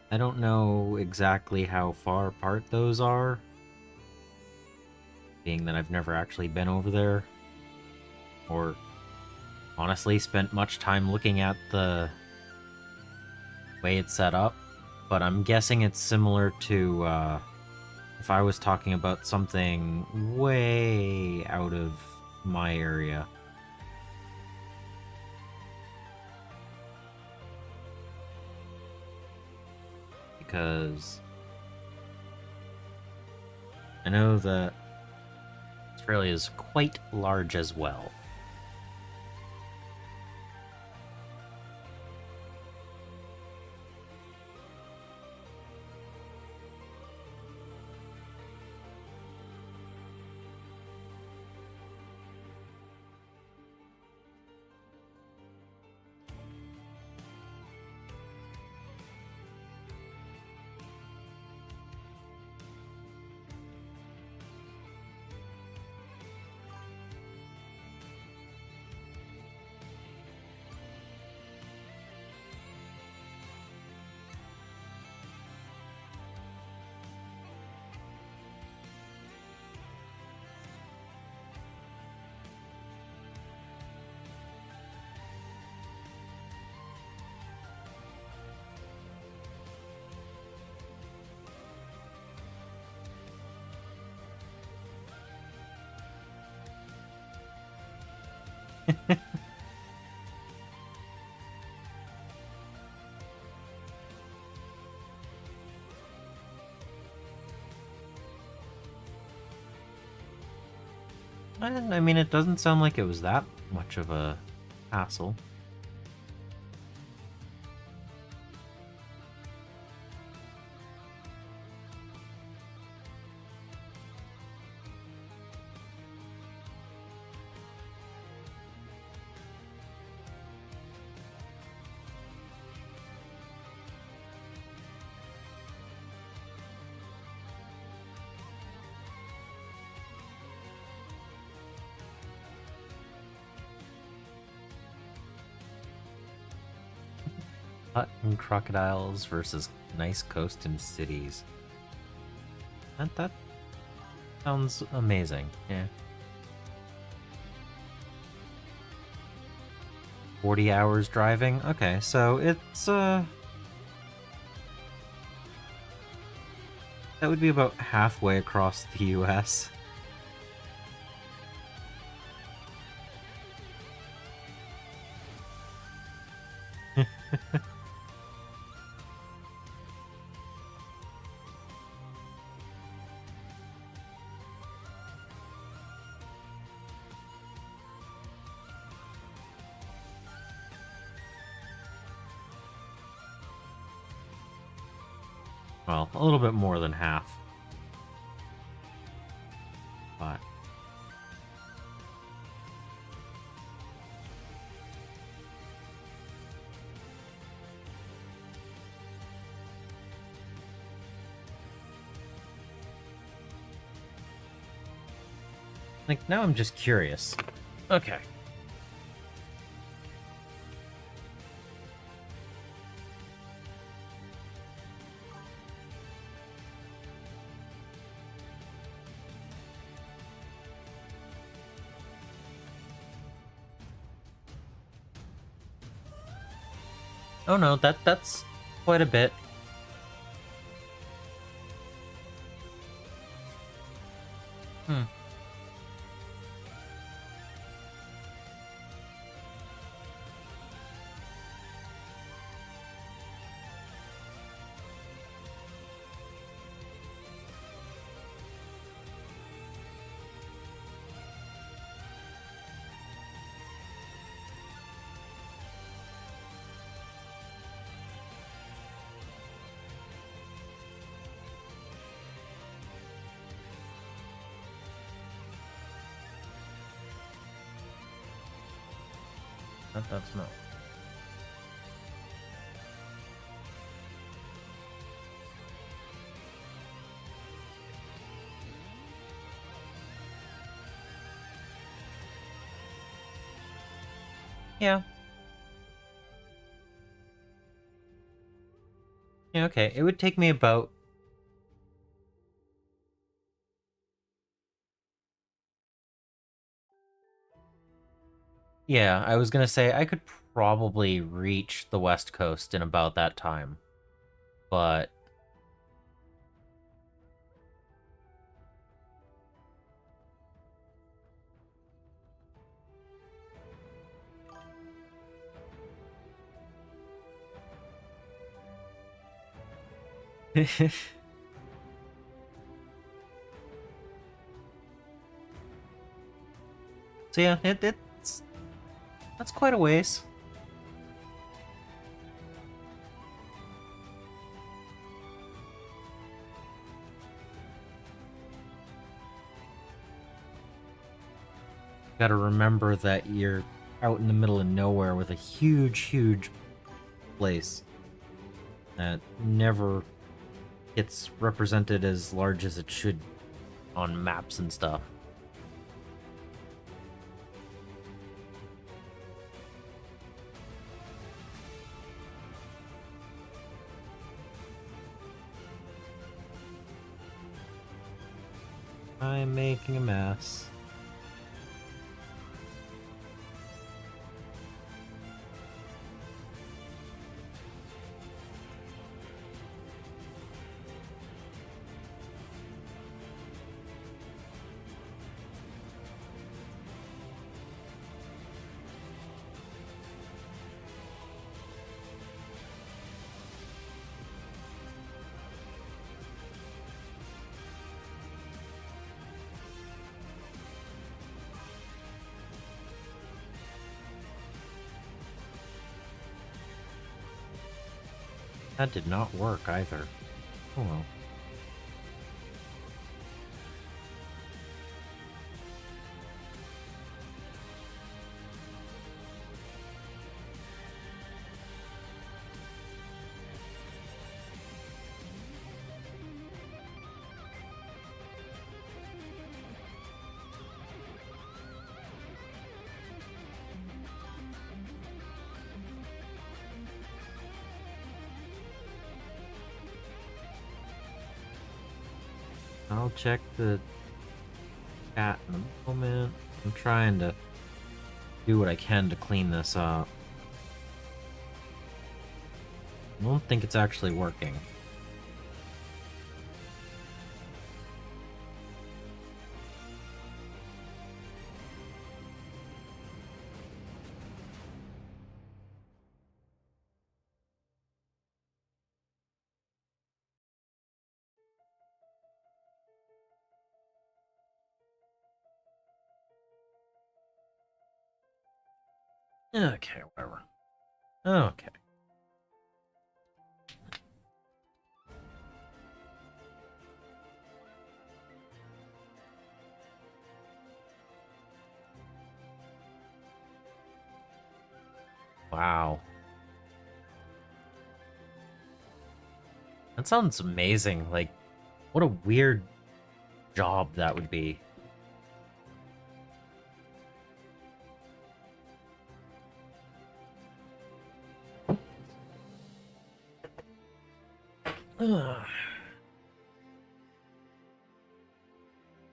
I don't know exactly how far apart those are, being that I've never actually been over there, or honestly spent much time looking at the way it's set up, but I'm guessing it's similar to if I was talking about something way out of my area. Because I know that Australia is quite large as well. I mean, it doesn't sound like it was that much of a hassle. Hut and crocodiles versus nice coast and cities. That sounds amazing. Yeah. 40 hours driving? Okay, so it's that would be about halfway across the US. Well, a little bit more than half. But like, now I'm just curious. Okay. Oh no, that's quite a bit. Hmm. That's not. Yeah. Yeah, okay. It would take me about... Yeah, I was gonna say I could probably reach the West Coast in about that time. But... So yeah, it's... That's quite a ways. Gotta remember that you're out in the middle of nowhere with a huge, huge place that never gets represented as large as it should on maps and stuff. I'm making a mess. That did not work either. Oh well. I'll check the chat in a moment. I'm trying to do what I can to clean this up. I don't think it's actually working. Okay, whatever. Okay. Wow. That sounds amazing. Like, what a weird job that would be.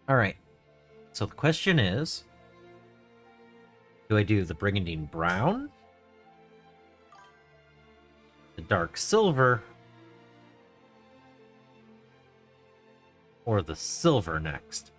Alright. So the question is, do I do the Brigandine Brown? The Dark Silver? Or the Silver next?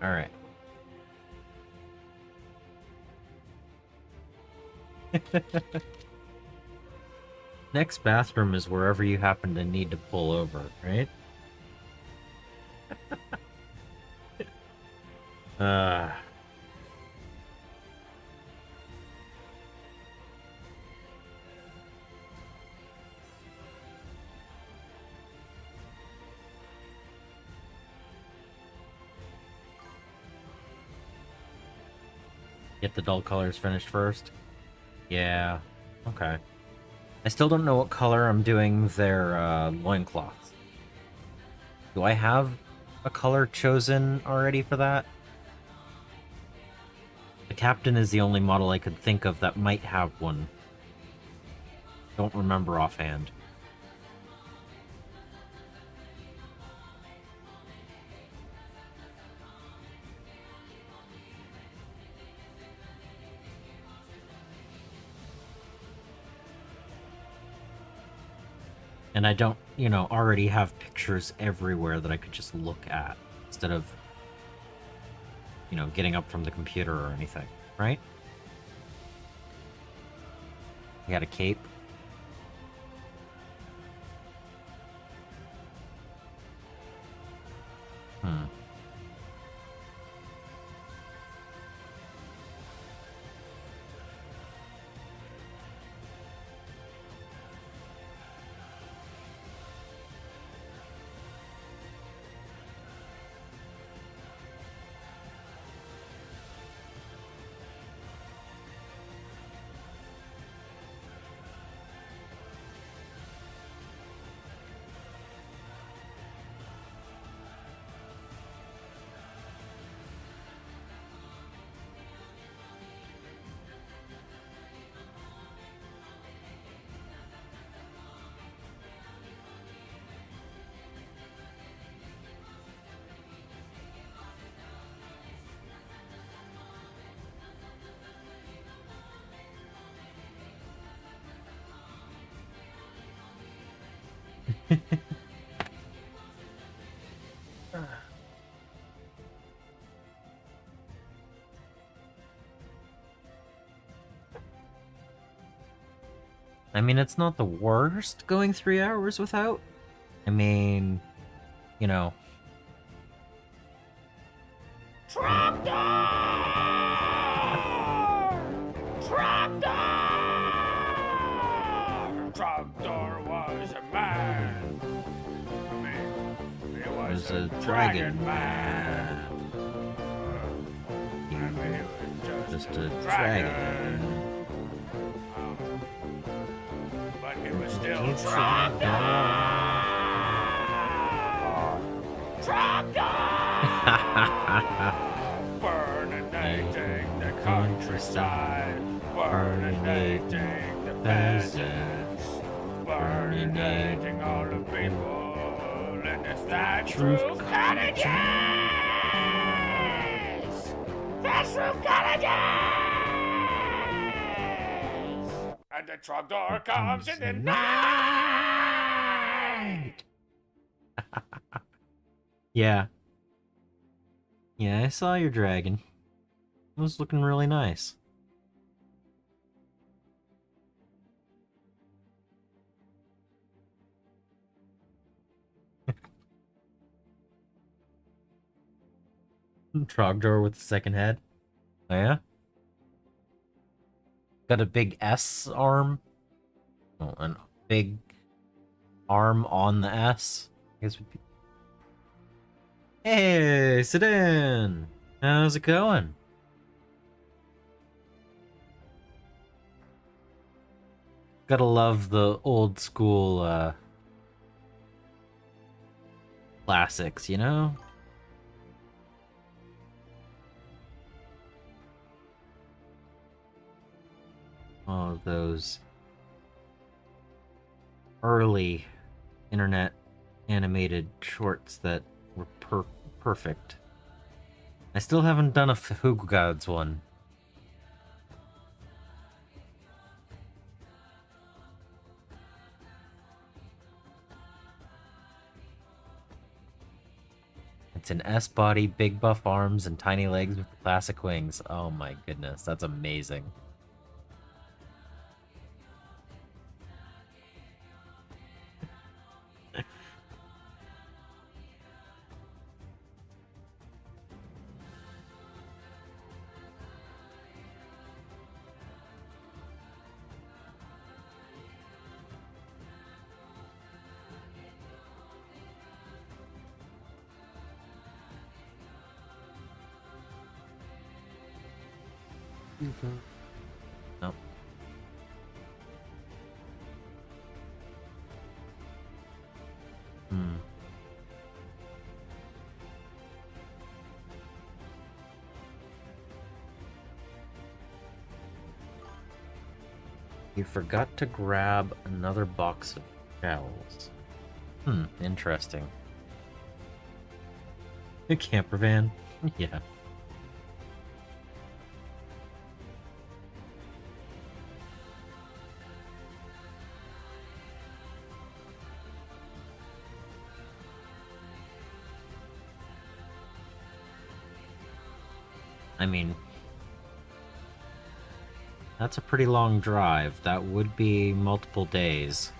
Alright. Next bathroom is wherever you happen to need to pull over, right? uh... Get the dull colors finished first? Yeah. Okay. I still don't know what color I'm doing their loincloths. Do I have a color chosen already for that? The captain is the only model I could think of that might have one. Don't remember offhand. And I don't, already have pictures everywhere that I could just look at instead of, getting up from the computer or anything, right? You got a cape. I mean, it's not the worst going 3 hours without. I mean, Trapdoor! Trapdoor! Trapdoor was a man. He was a dragon man. He was just a dragon. But he was still Trapdoor! Burninating the countryside, burninating the peasants, burninating all the people in the thatch roof cottages! Thatch roof cottages! And the trapdoor comes in the night! Yeah. Yeah, I saw your dragon. It was looking really nice. Trogdor with the second head. Oh, yeah? Got a big S arm. Oh, and big arm on the S. I guess would be... Hey, sit in. How's it going? Gotta love the old school classics, you know? All of those early internet animated shorts that were perfect. I still haven't done a Fugu Gods one. It's an S body, big buff arms, and tiny legs with classic wings. Oh my goodness, that's amazing. Nope. Hmm. You forgot to grab another box of shells. Interesting. A camper van? Yeah. I mean, that's a pretty long drive. That would be multiple days.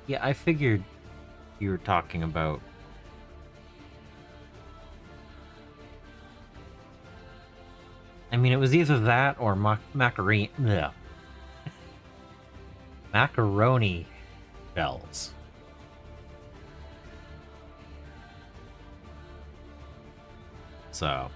Yeah, I figured you were talking about... I mean, it was either that or macaroni shells. So...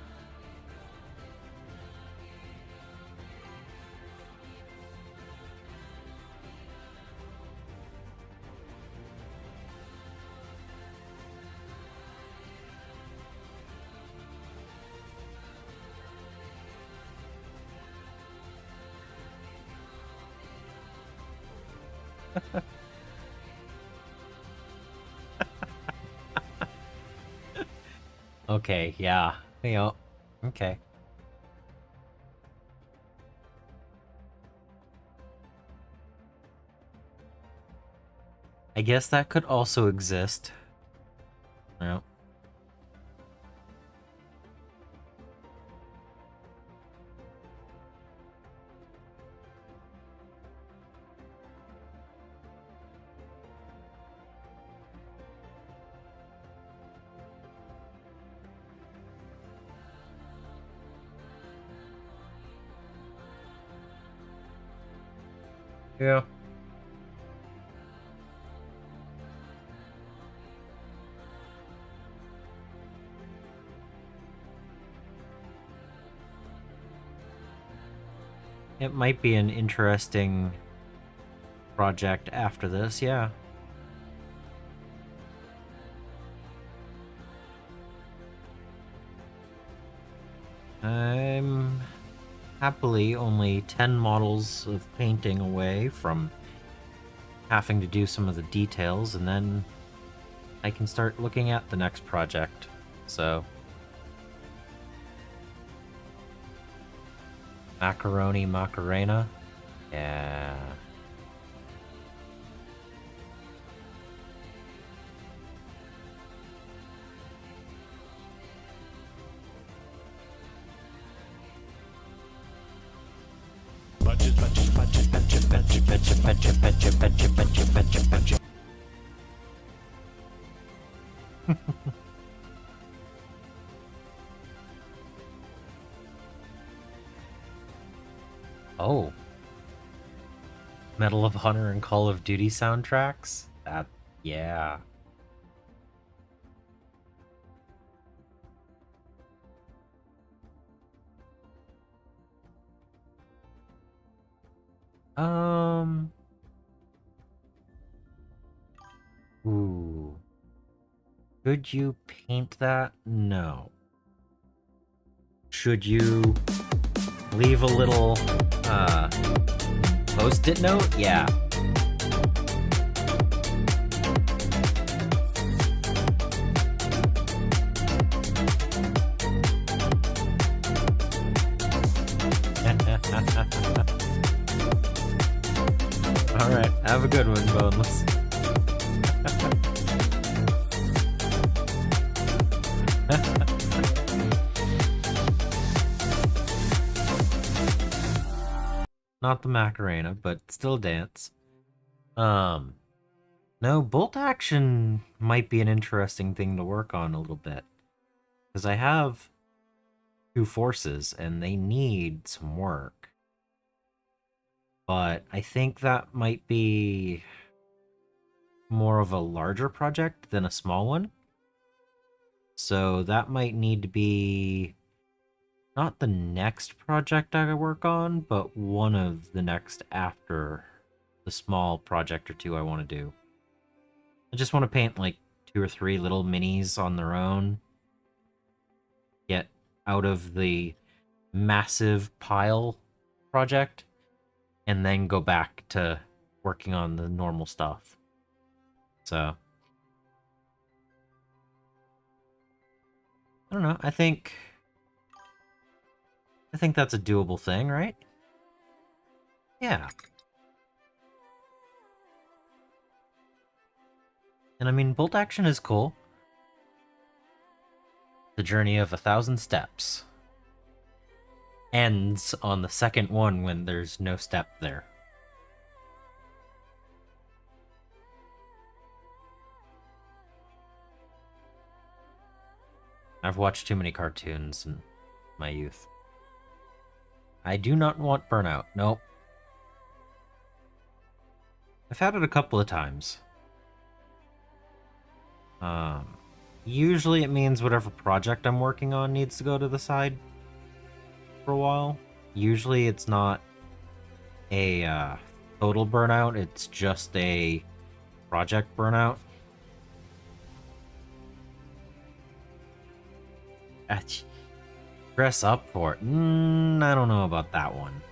Okay, yeah. Okay. I guess that could also exist. Yeah. Yeah. It might be an interesting project after this, yeah. I'm happily only 10 models of painting away from having to do some of the details, and then I can start looking at the next project. So... Macaroni Macarena? Yeah. Oh. Medal of Honor and Call of Duty soundtracks? That, yeah. Ooh. Could you paint that? No. Should you leave a little, post-it note? Yeah. Alright, have a good one, Boneless. Not the Macarena, but still dance. No, bolt action might be an interesting thing to work on a little bit. Because I have 2 forces, and they need some work. But I think that might be more of a larger project than a small one. So that might need to be not the next project I work on, but one of the next after the small project or 2 I want to do. I just want to paint like 2 or 3 little minis on their own. Get out of the massive pile project, and then go back to working on the normal stuff. So I don't know, I think that's a doable thing, right? Yeah. And I mean, bolt action is cool. The journey of 1,000 steps ends on the second one when there's no step there. I've watched too many cartoons in my youth. I do not want burnout. Nope. I've had it a couple of times. Usually it means whatever project I'm working on needs to go to the side for a while. Usually it's not a total burnout, it's just a project burnout. Dress up for it. I don't know about that one.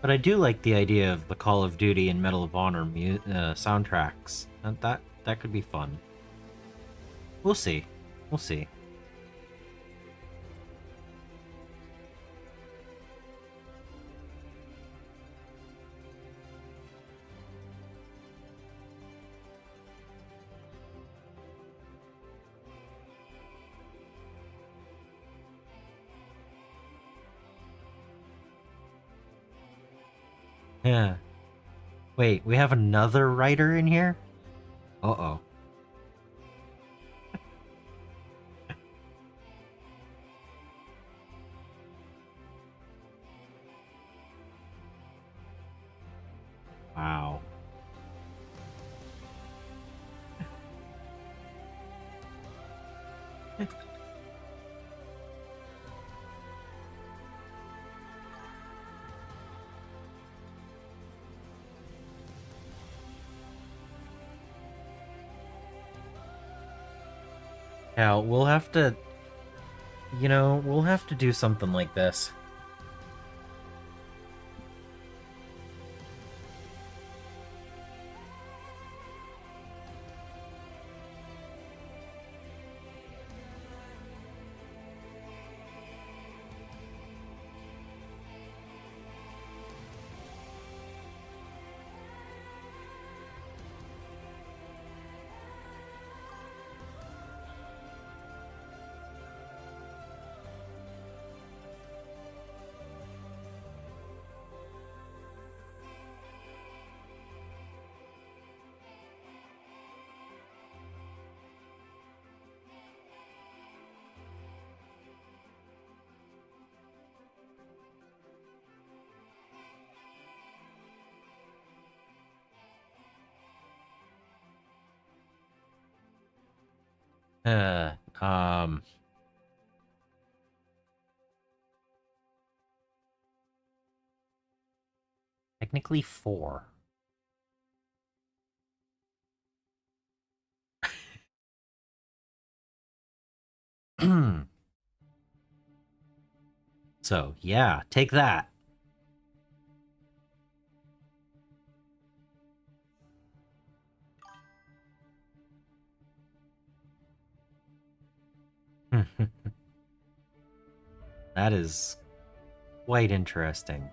But I do like the idea of the Call of Duty and Medal of Honor soundtracks. That could be fun. We'll see. We'll see. Yeah. Wait, we have another writer in here? Uh-oh. Wow. Yeah, we'll have to... You know, we'll have to do something like this. Uh, um... Technically 4. So, yeah, take that. That is quite interesting.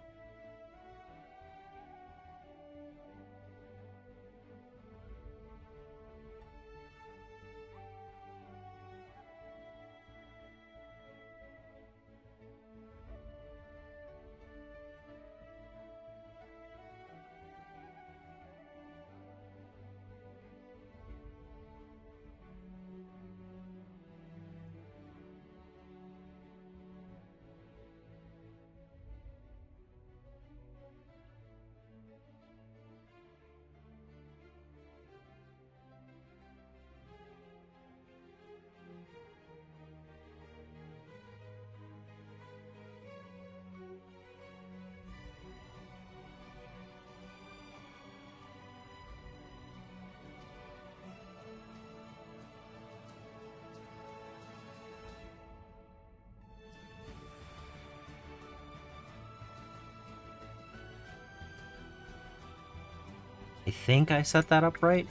I think I set that up right.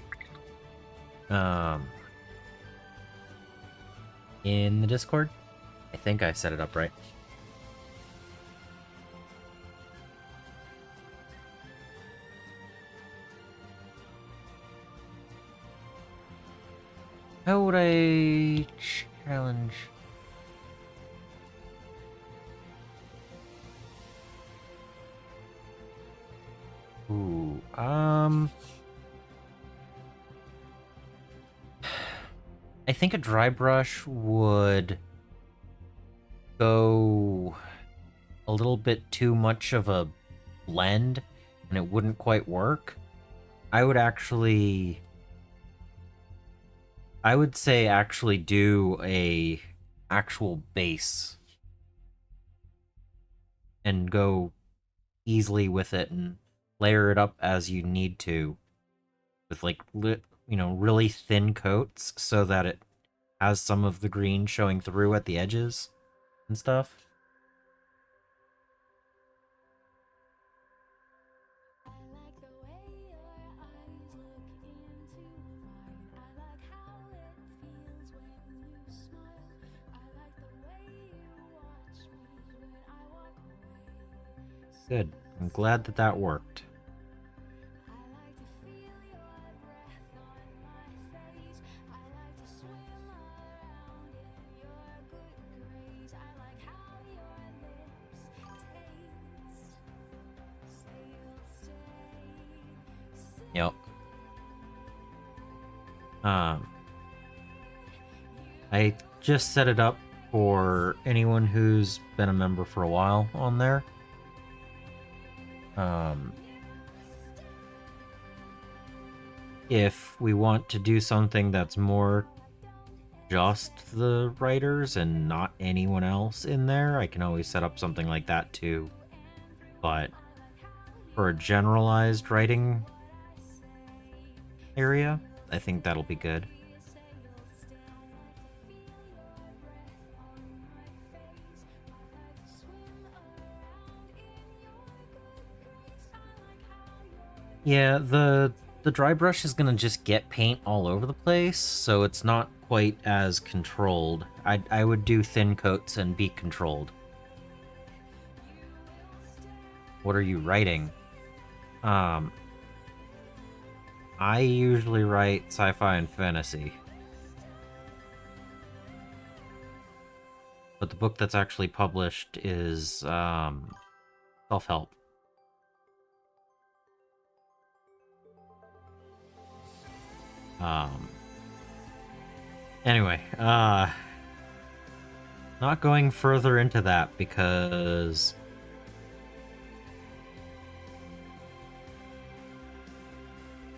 In the Discord. I think I set it up right. How would I challenge? Ooh, I think a dry brush would go a little bit too much of a blend and it wouldn't quite work. I would say actually do a actual base and go easily with it and layer it up as you need to with like really thin coats so that it has some of the green showing through at the edges and stuff. Good. I'm glad that that worked. Yep. I just set it up for anyone who's been a member for a while on there. If we want to do something that's more just the writers and not anyone else in there, I can always set up something like that too. But for a generalized writing area, I think that'll be good. Yeah, the dry brush is gonna just get paint all over the place, so it's not quite as controlled. I would do thin coats and be controlled. What are you writing? I usually write sci-fi and fantasy. But the book that's actually published is self-help. Anyway, not going further into that because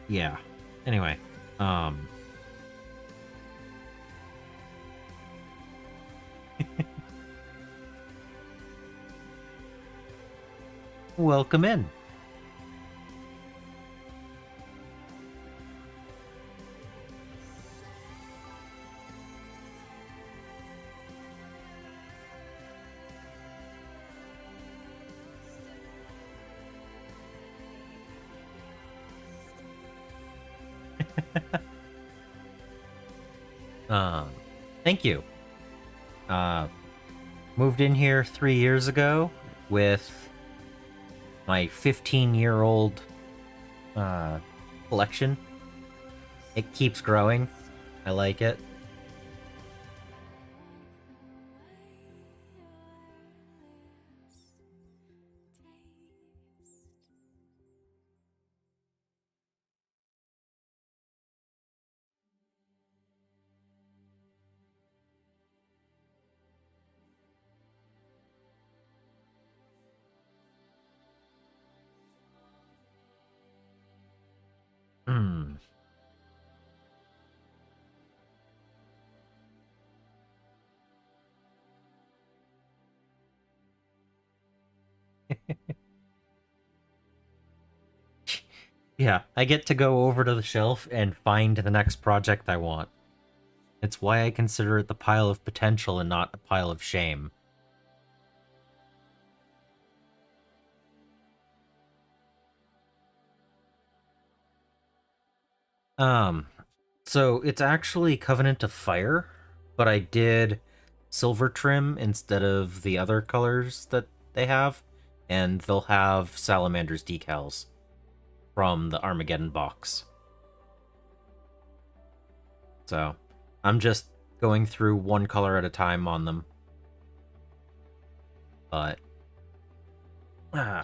yeah. Anyway, Welcome in. Thank you. Moved in here 3 years ago with my 15-year-old collection. It keeps growing. I like it. Hmm. Yeah, I get to go over to the shelf and find the next project I want. It's why I consider it the pile of potential and not a pile of shame. Um, so it's actually Covenant of Fire, but I did silver trim instead of the other colors that they have, and they'll have Salamander's decals from the Armageddon box. So I'm just going through one color at a time on them. But I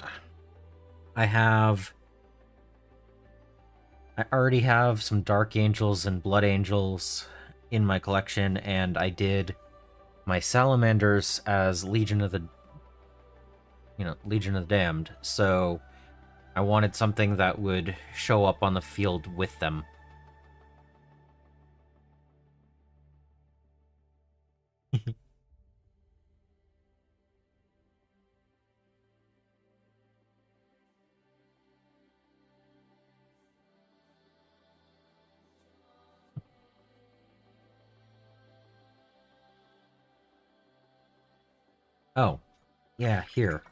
already have some Dark Angels and Blood Angels in my collection, and I did my Salamanders as Legion of the Damned, so I wanted something that would show up on the field with them. Oh, yeah, here.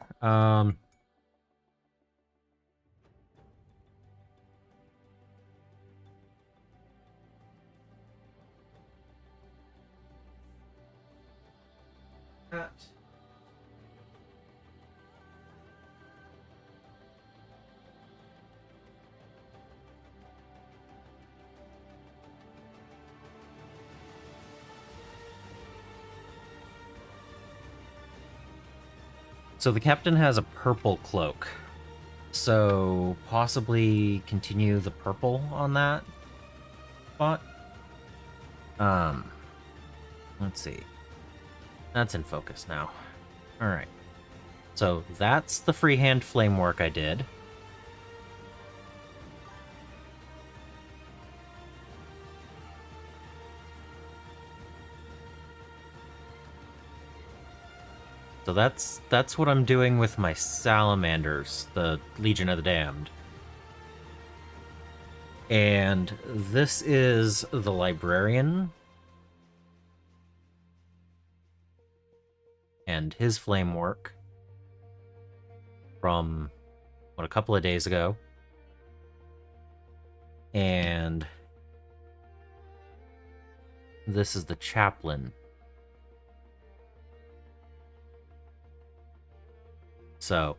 So the captain has a purple cloak. So possibly continue the purple on that spot. Let's see. That's in focus now. Alright. So that's the freehand flame work I did. So that's what I'm doing with my salamanders, the Legion of the Damned. And this is the librarian. And his flame work from a couple of days ago. And this is the chaplain. So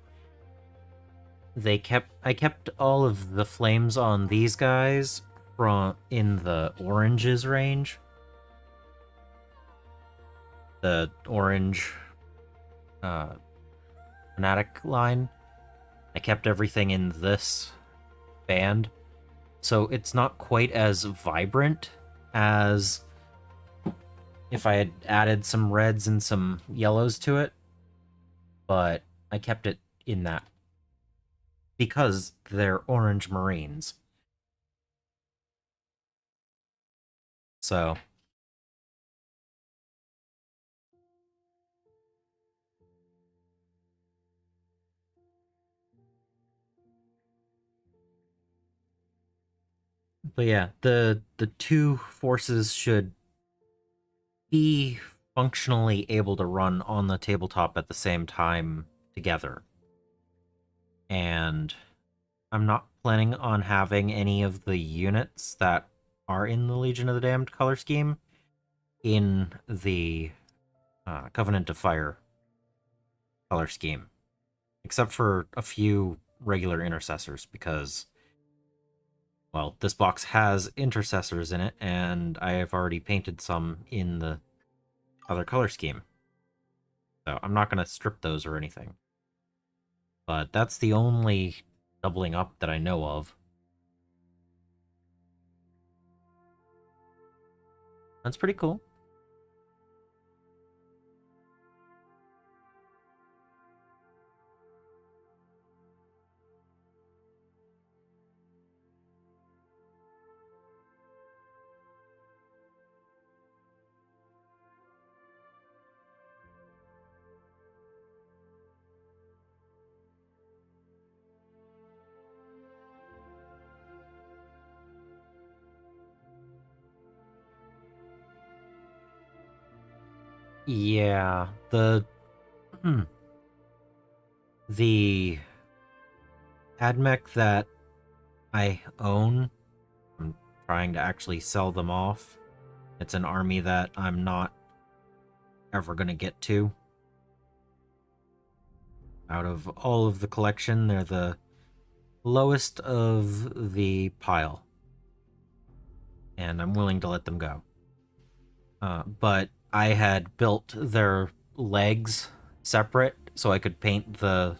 I kept all of the flames on these guys from in the oranges range. The orange fanatic line. I kept everything in this band. So it's not quite as vibrant as if I had added some reds and some yellows to it. But I kept it in that because they're orange marines. So But yeah, the two forces should be functionally able to run on the tabletop at the same time together. And I'm not planning on having any of the units that are in the Legion of the Damned color scheme in the Covenant of Fire color scheme, except for a few regular intercessors, because, well, this box has intercessors in it, and I have already painted some in the other color scheme. So I'm not going to strip those or anything. But that's the only doubling up that I know of. That's pretty cool. Yeah, the AdMech that I own, I'm trying to actually sell them off. It's an army that I'm not ever going to get to. Out of all of the collection, they're the lowest of the pile. And I'm willing to let them go. But I had built their legs separate so I could paint the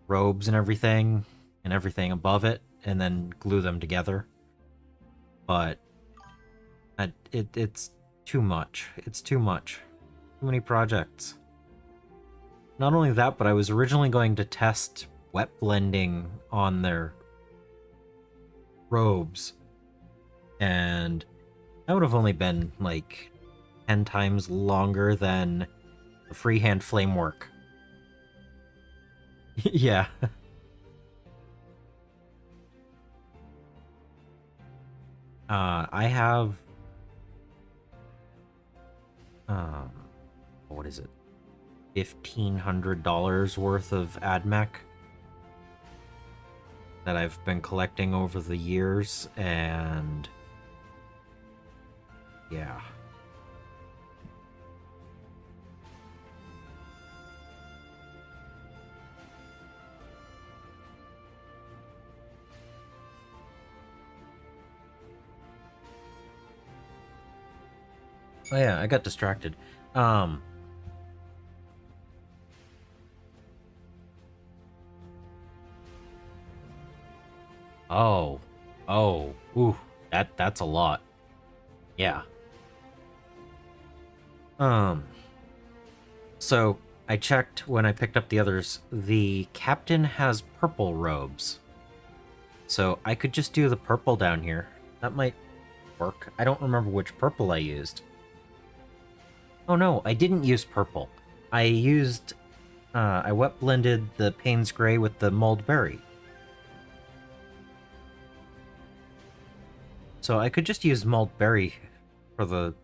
robes and everything above it and then glue them together. But it's too much. It's too much. Too many projects. Not only that, but I was originally going to test wet blending on their robes, and that would have only been like 10 times longer than the freehand flame work. Yeah. I have what is it? $1,500 worth of AdMech that I've been collecting over the years, and yeah. Oh yeah, I got distracted. Oh. Oh. Ooh. That's a lot. Yeah. So I checked when I picked up the others. The captain has purple robes. So I could just do the purple down here. That might work. I don't remember which purple I used. Oh no, I didn't use purple. I used I wet blended the Payne's Gray with the mulled berry. So I could just use mulled berry for the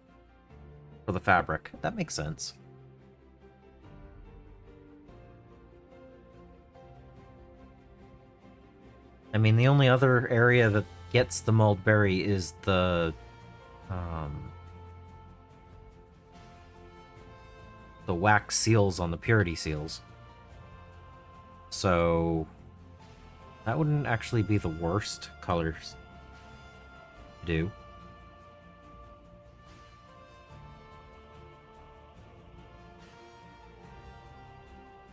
fabric. That makes sense. I mean, the only other area that gets the mulled berry is the wax seals on the purity seals. So that wouldn't actually be the worst colors to do.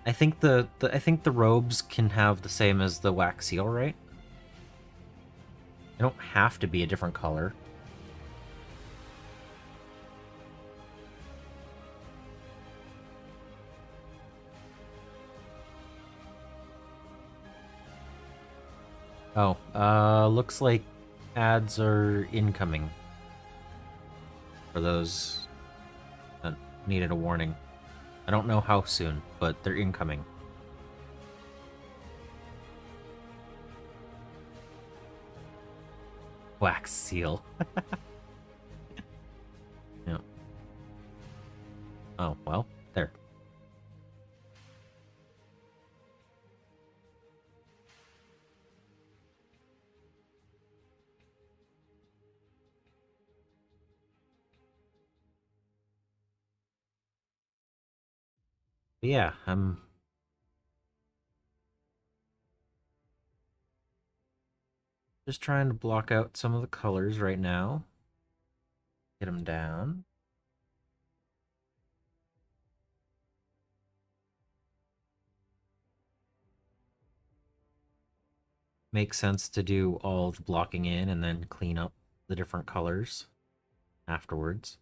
I think the robes can have the same as the wax seal, right? They don't have to be a different color. Oh, looks like ads are incoming. For those that needed a warning. I don't know how soon, but they're incoming. Wax seal. Yeah. Oh, well, there. But yeah, I'm just trying to block out some of the colors right now. Get them down. Makes sense to do all the blocking in and then clean up the different colors afterwards.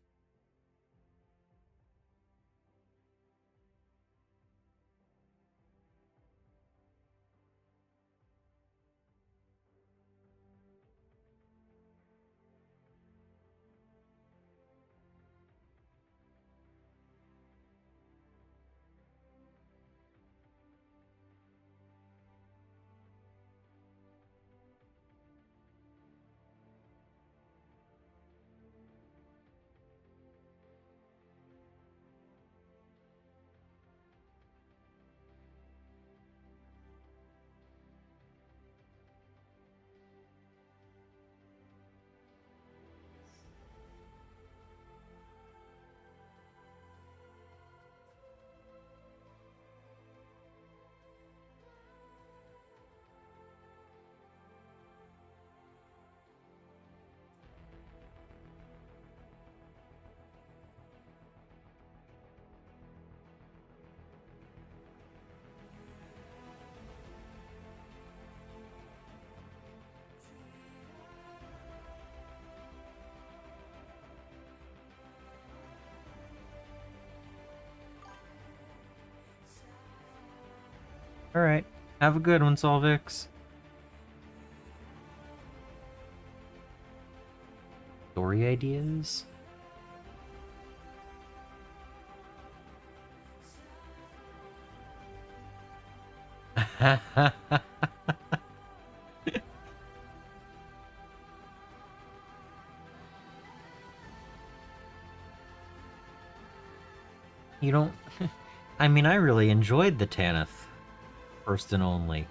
Alright, have a good one, Solvix. Story ideas? You don't... I mean, I really enjoyed the Tanith. First and only.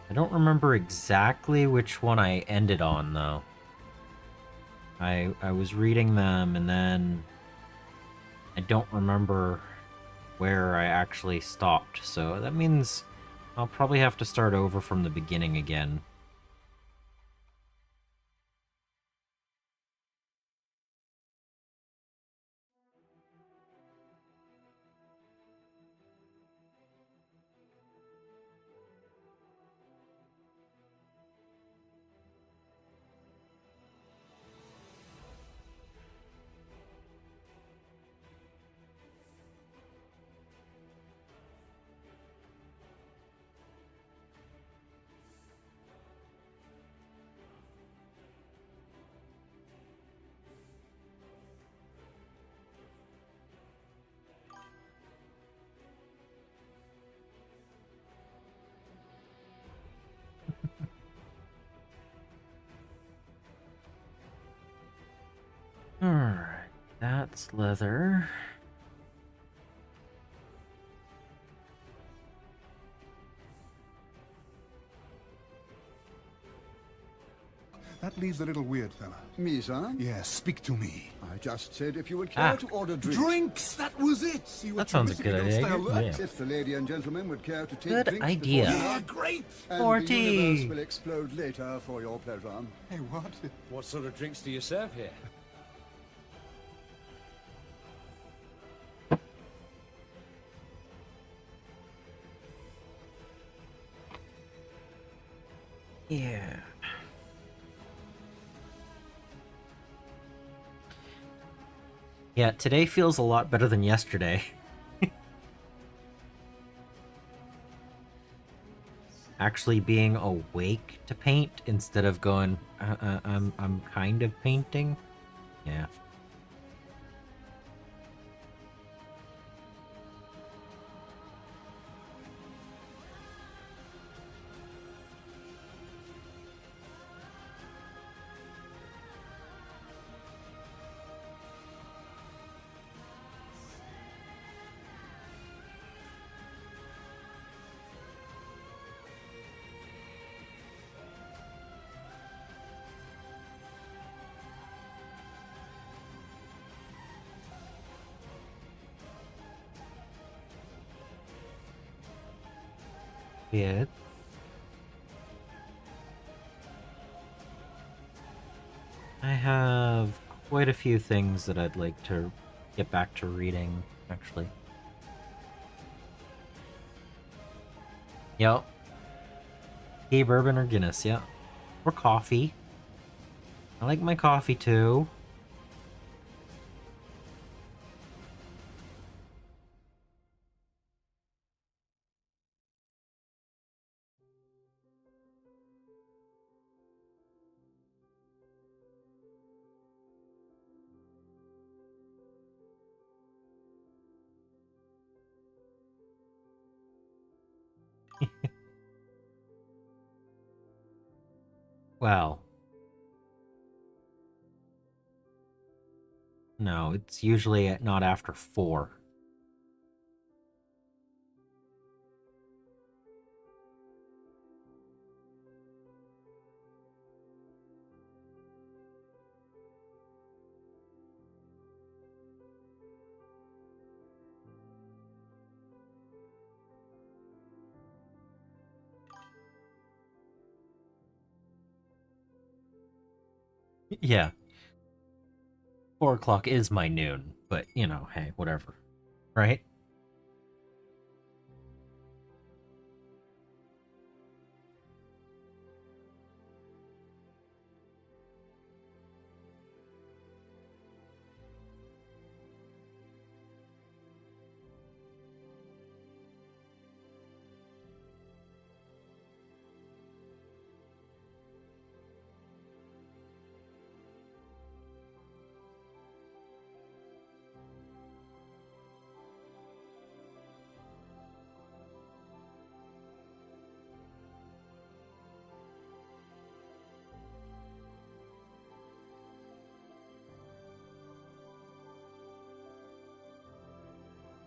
I don't remember exactly which one I ended on, though. I was reading them, and then I don't remember where I actually stopped, so that means I'll probably have to start over from the beginning again. Alright, that's leather. That leaves a little weird, fella. Me, sir? Yes, speak to me. I just said if you would care to order drinks. Drinks! That was it! See what That you sounds miss a if you good don't idea. stay alert. Yeah. If the lady and gentleman would care to take Good drinks idea. before Yeah, great! and 40. the universe will explode later for your pleasure. Hey, what? What sort of drinks do you serve here? Yeah. Yeah, today feels a lot better than yesterday. Actually being awake to paint instead of going, I'm kind of painting. Yeah. Weird. I have quite a few things that I'd like to get back to reading, actually. Yep. Tea, bourbon, or Guinness, yeah. Or coffee. I like my coffee too. Well, no, it's usually not after 4. Yeah, 4 o'clock is my noon, but you know, hey, whatever. Right?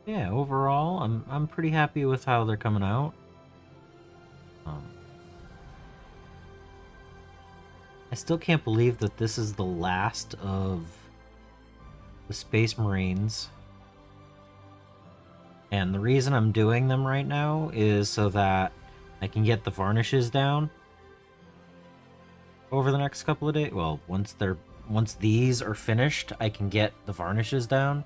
Yeah, overall, I'm pretty happy with how they're coming out. Um, I still can't believe that this is the last of the Space Marines. And the reason I'm doing them right now is so that I can get the varnishes down over the next couple of days. Well, once these are finished, I can get the varnishes down,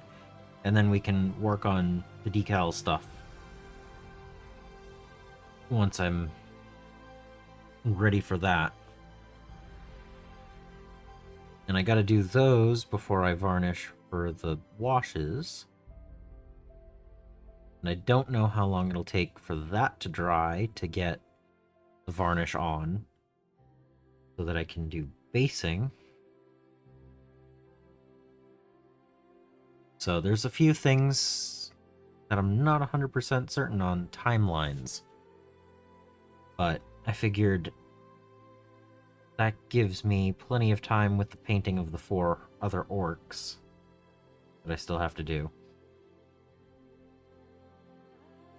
and then we can work on the decal stuff once I'm ready for that. And I gotta do those before I varnish for the washes. And I don't know how long it'll take for that to dry to get the varnish on so that I can do basing. So there's a few things that I'm not 100% certain on timelines. But I figured that gives me plenty of time with the painting of the 4 other orcs that I still have to do.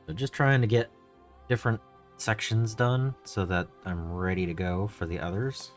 So just trying to get different sections done so that I'm ready to go for the others.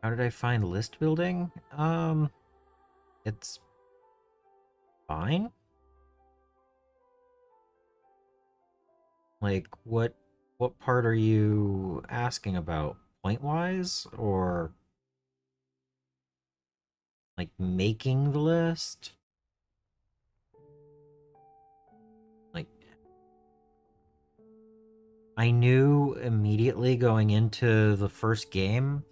How did I find list building? It's fine. Like, what part are you asking about? Point-wise? Or, like, making the list? I knew immediately going into the first game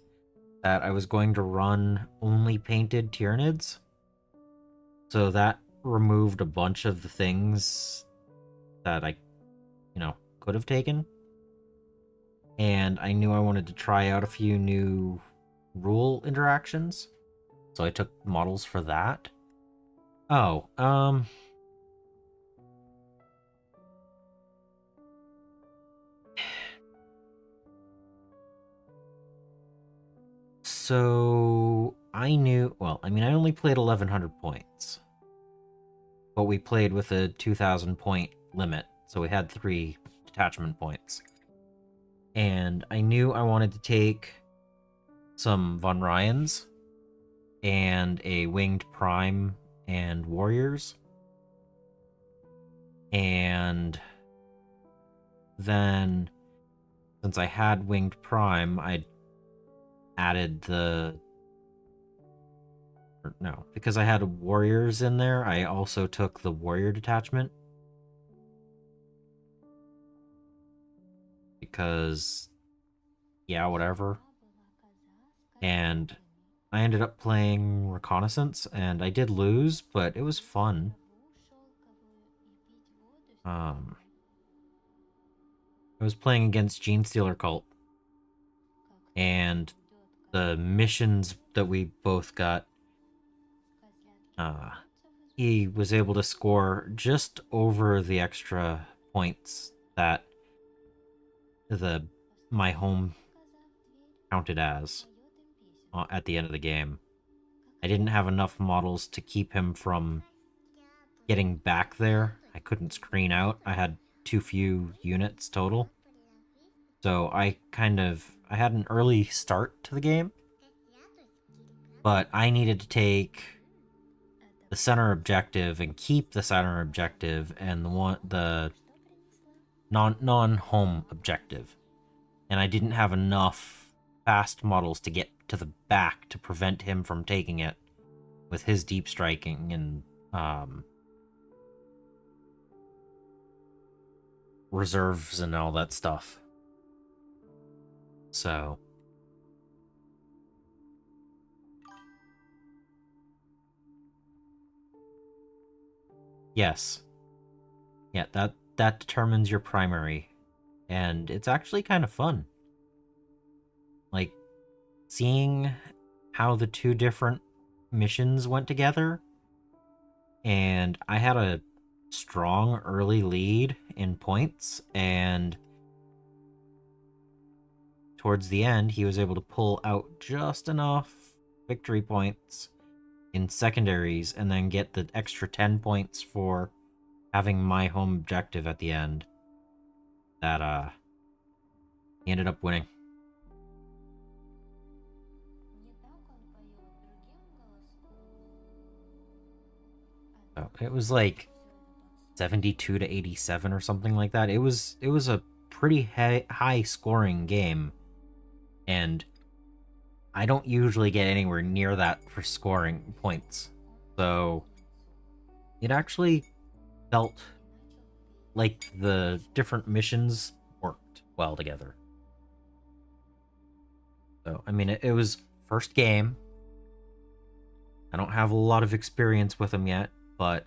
that I was going to run only painted Tyranids. So that removed a bunch of the things that I, could have taken. And I knew I wanted to try out a few new rule interactions. So I took models for that. Oh, so I knew, well, I mean, I only played 1100 points. But we played with a 2000 point limit, so we had 3 detachment points. And I knew I wanted to take some Von Ryans and a Winged Prime and Warriors. And then, since I had Winged Prime, I added because I had Warriors in there, I also took the Warrior detachment. Because, yeah, whatever. And I ended up playing Reconnaissance, and I did lose, but it was fun. I was playing against Gene Stealer Cult, and the missions that we both got, he was able to score just over the extra points that my home counted as at the end of the game. I didn't have enough models to keep him from getting back there. I couldn't screen out. I had too few units total. So I had an early start to the game, but I needed to take the center objective and keep the center objective and the non-home objective. And I didn't have enough fast models to get to the back to prevent him from taking it with his deep striking and reserves and all that stuff. So yes. Yeah, that determines your primary. And it's actually kind of fun. Like seeing how the 2 different missions went together. And I had a strong early lead in points, and towards the end he was able to pull out just enough victory points in secondaries and then get the extra 10 points for having my home objective at the end that he ended up winning. So it was like 72 to 87 or something like that. It was a pretty high scoring game, and I don't usually get anywhere near that for scoring points. So it actually felt like the different missions worked well together. So, I mean, it was first game. I don't have a lot of experience with them yet, but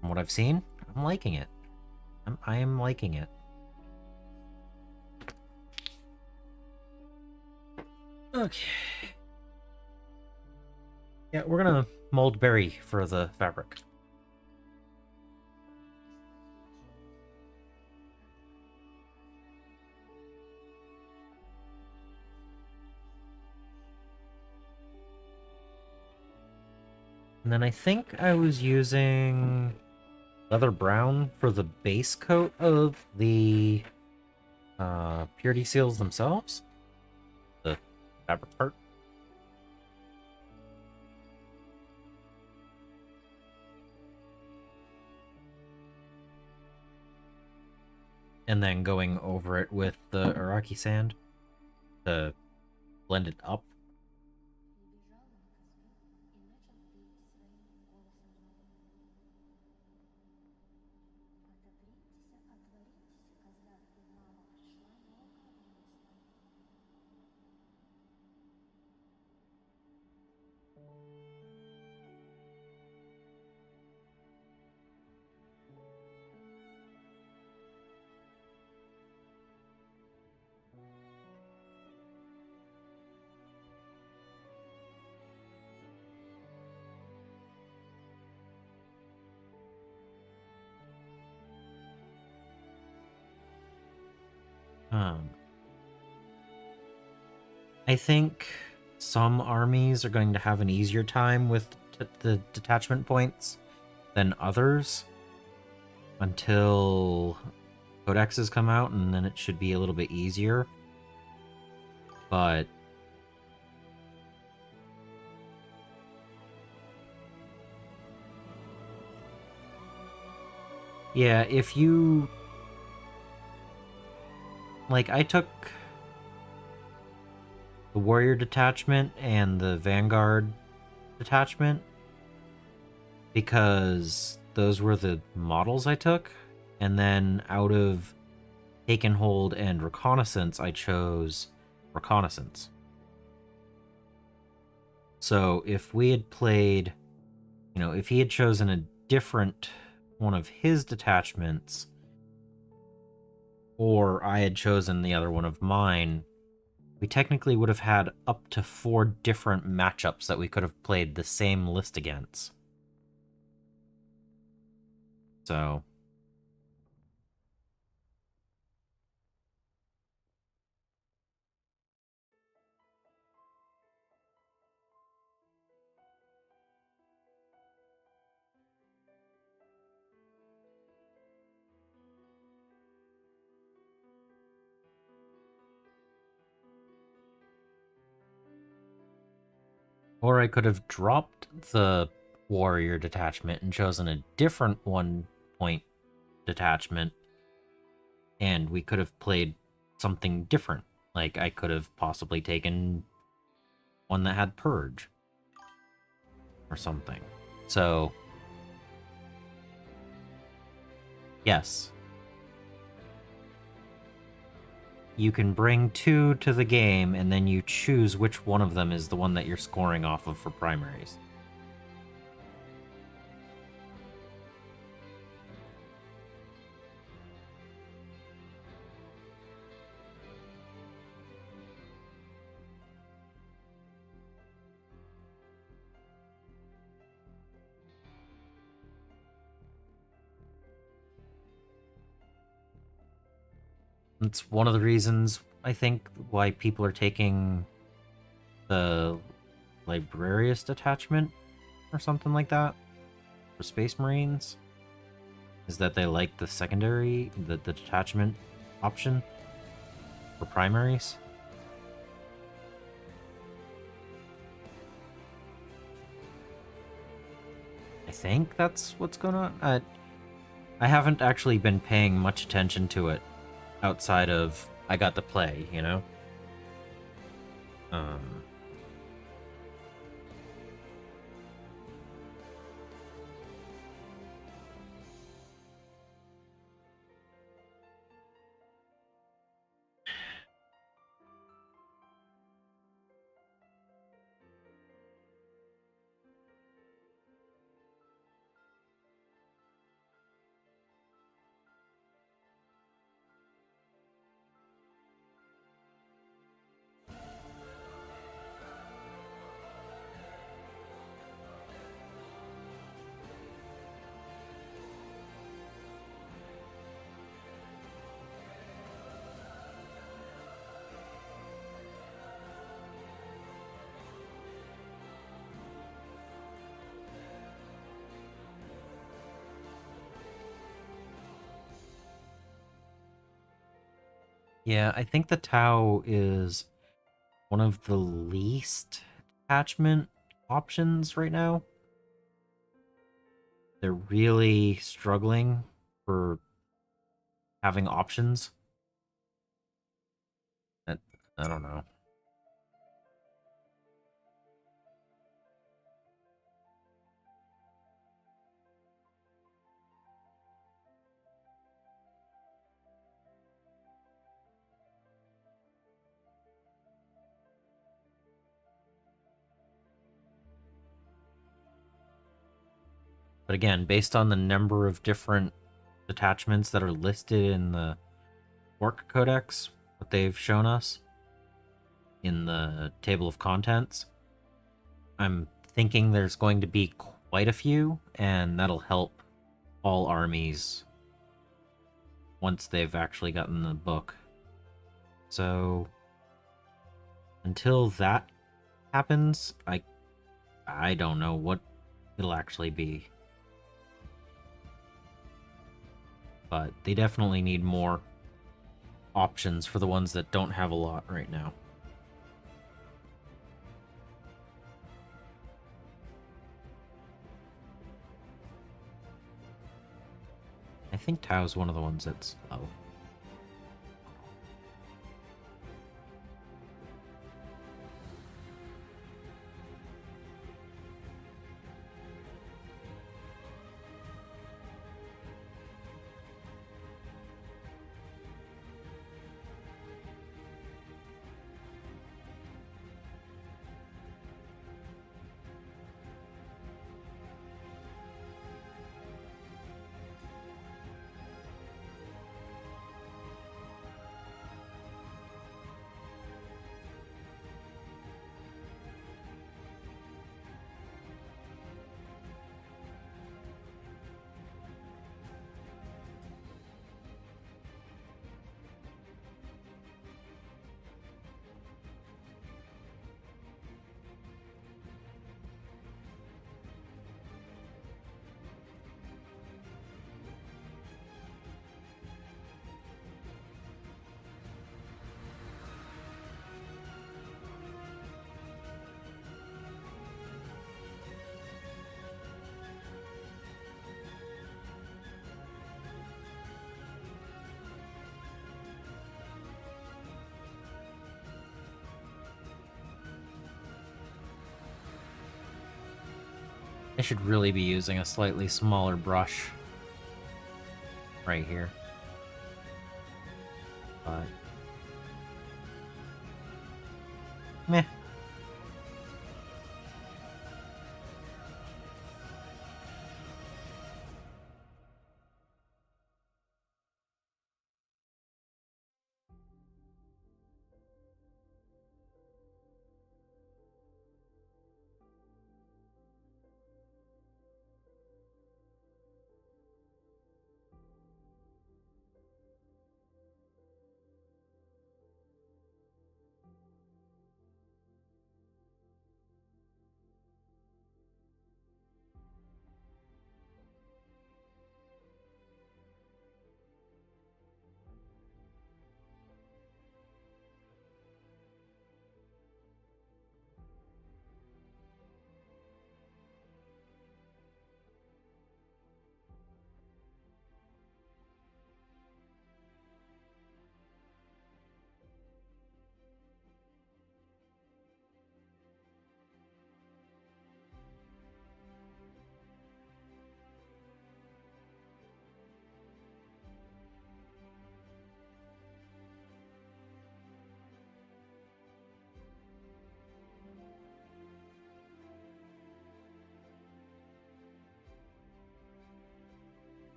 from what I've seen, I'm liking it. I am liking it. Okay. Yeah, we're gonna mold berry for the fabric. And then I think I was using leather brown for the base coat of the purity seals themselves. The fabric part. And then going over it with the Iraqi sand to blend it up. I think some armies are going to have an easier time with the detachment points than others until codexes come out, and then it should be a little bit easier. But yeah, if you like, I took the warrior detachment and the vanguard detachment because those were the models I took, and then out of take and hold and reconnaissance I chose reconnaissance. So if we had played, if he had chosen a different one of his detachments, or I had chosen the other one of mine, we technically would have had up to 4 different matchups that we could have played the same list against. So or I could have dropped the warrior detachment and chosen a different 1-point detachment, and we could have played something different. Like, I could have possibly taken one that had purge or something. So yes, you can bring 2 to the game, and then you choose which one of them is the one that you're scoring off of for primaries. It's one of the reasons, I think, why people are taking the Librarius detachment or something like that for Space Marines, is that they like the secondary, the detachment option for primaries. I think that's what's going on. I haven't actually been paying much attention to it outside of I got to play, Yeah, I think the Tau is one of the least attachment options right now. They're really struggling for having options. I don't know. But again, based on the number of different detachments that are listed in the Orc Codex, what they've shown us in the table of contents, I'm thinking there's going to be quite a few, and that'll help all armies once they've actually gotten the book. So until that happens, I don't know what it'll actually be. But they definitely need more options for the ones that don't have a lot right now. I think Tao's one of the ones that's low. I should really be using a slightly smaller brush right here. But meh.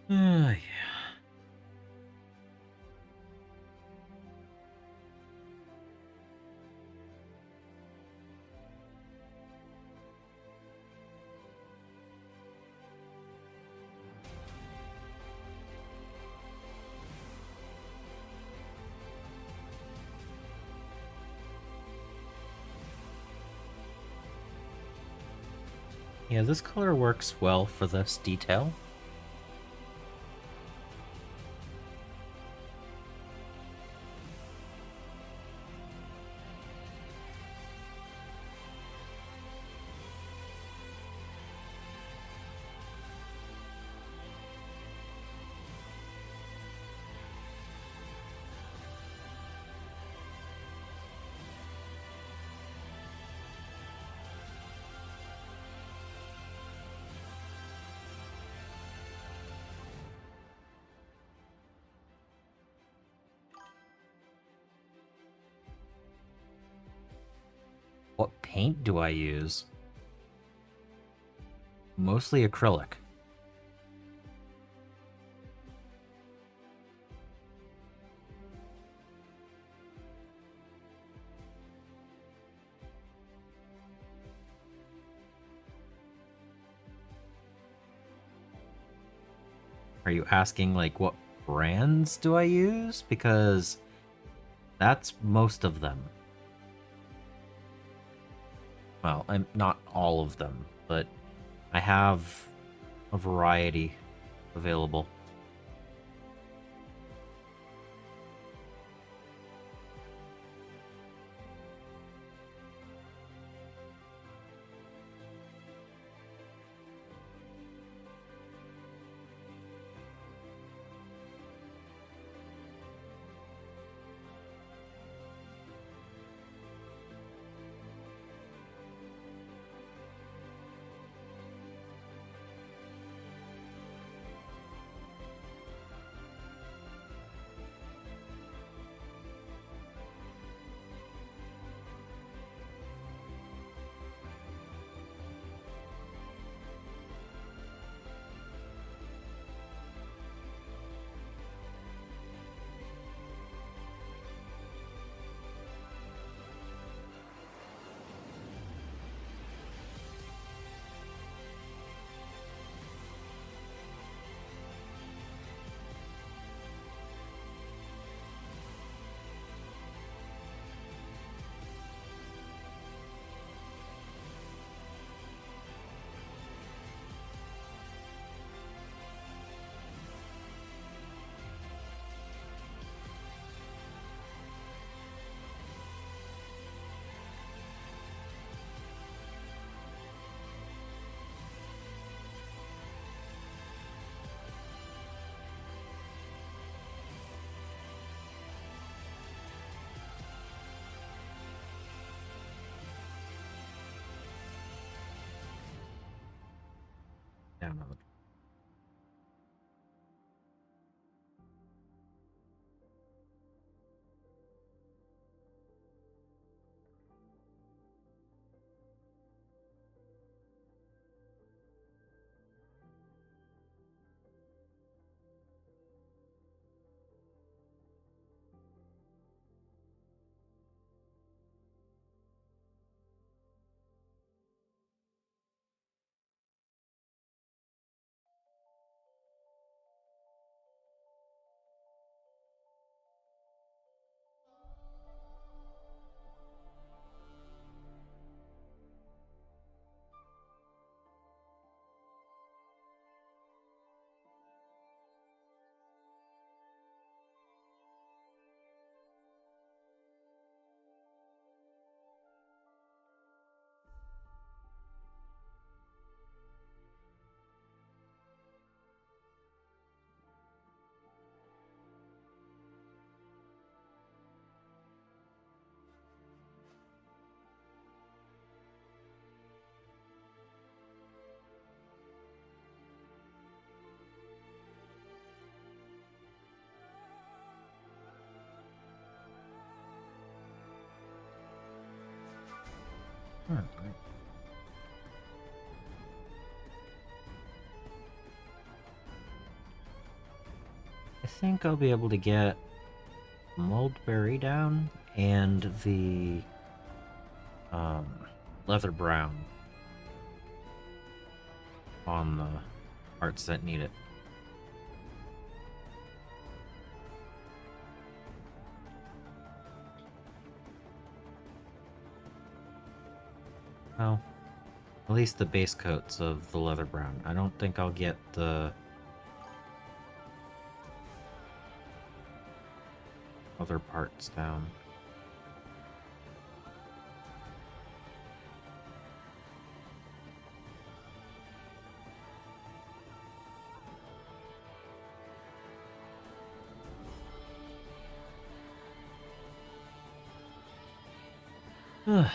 Yeah. Yeah, this color works well for this detail. What paint do I use? Mostly acrylic. Are you asking, like, what brands do I use? Because that's most of them. Well, I'm not all of them, but I have a variety available. Download. Alright. I think I'll be able to get Moldberry down and the leather brown on the parts that need it. Well, at least the base coats of the leather brown. I don't think I'll get the other parts down. Ugh.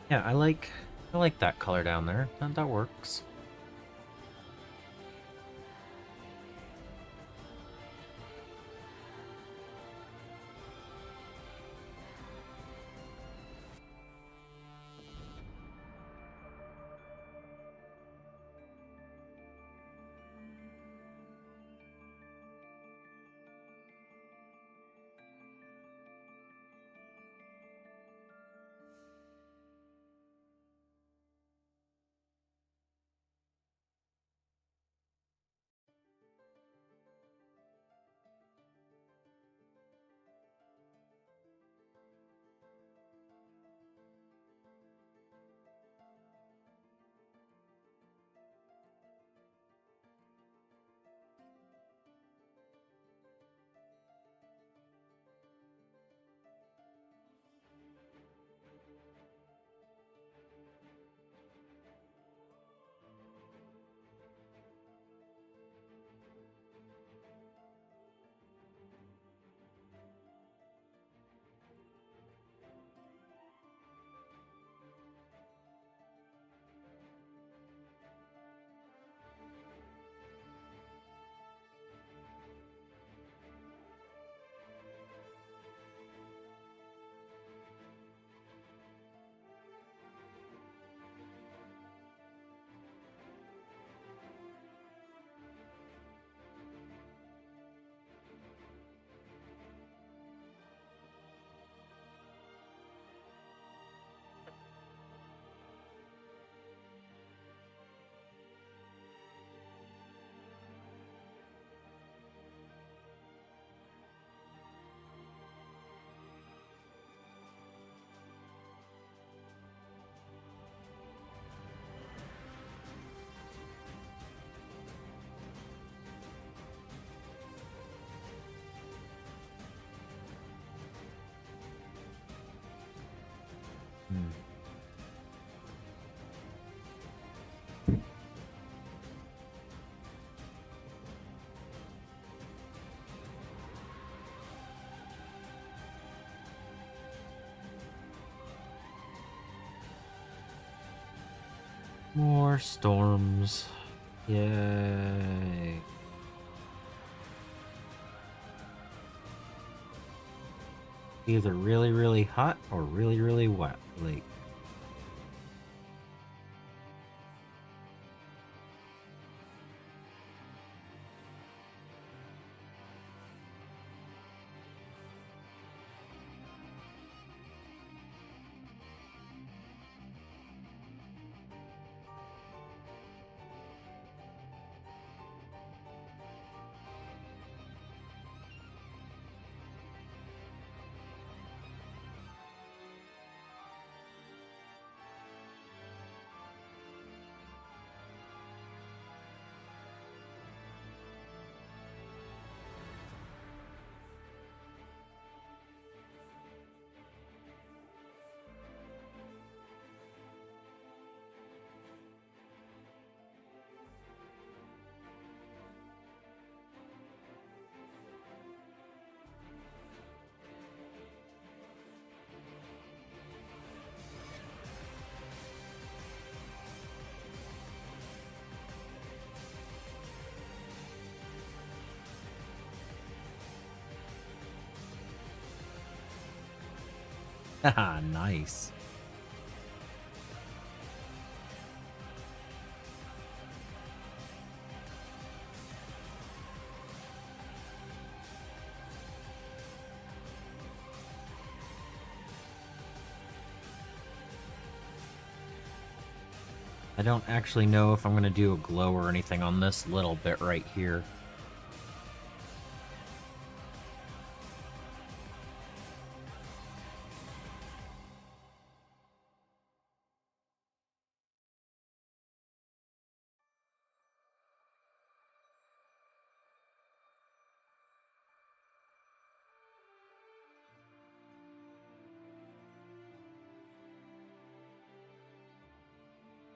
Yeah, I like that color down there. That works. Hmm. More storms. Yay. Either really, really hot or really, really wet. Like, haha, nice. I don't actually know if I'm going to do a glow or anything on this little bit right here.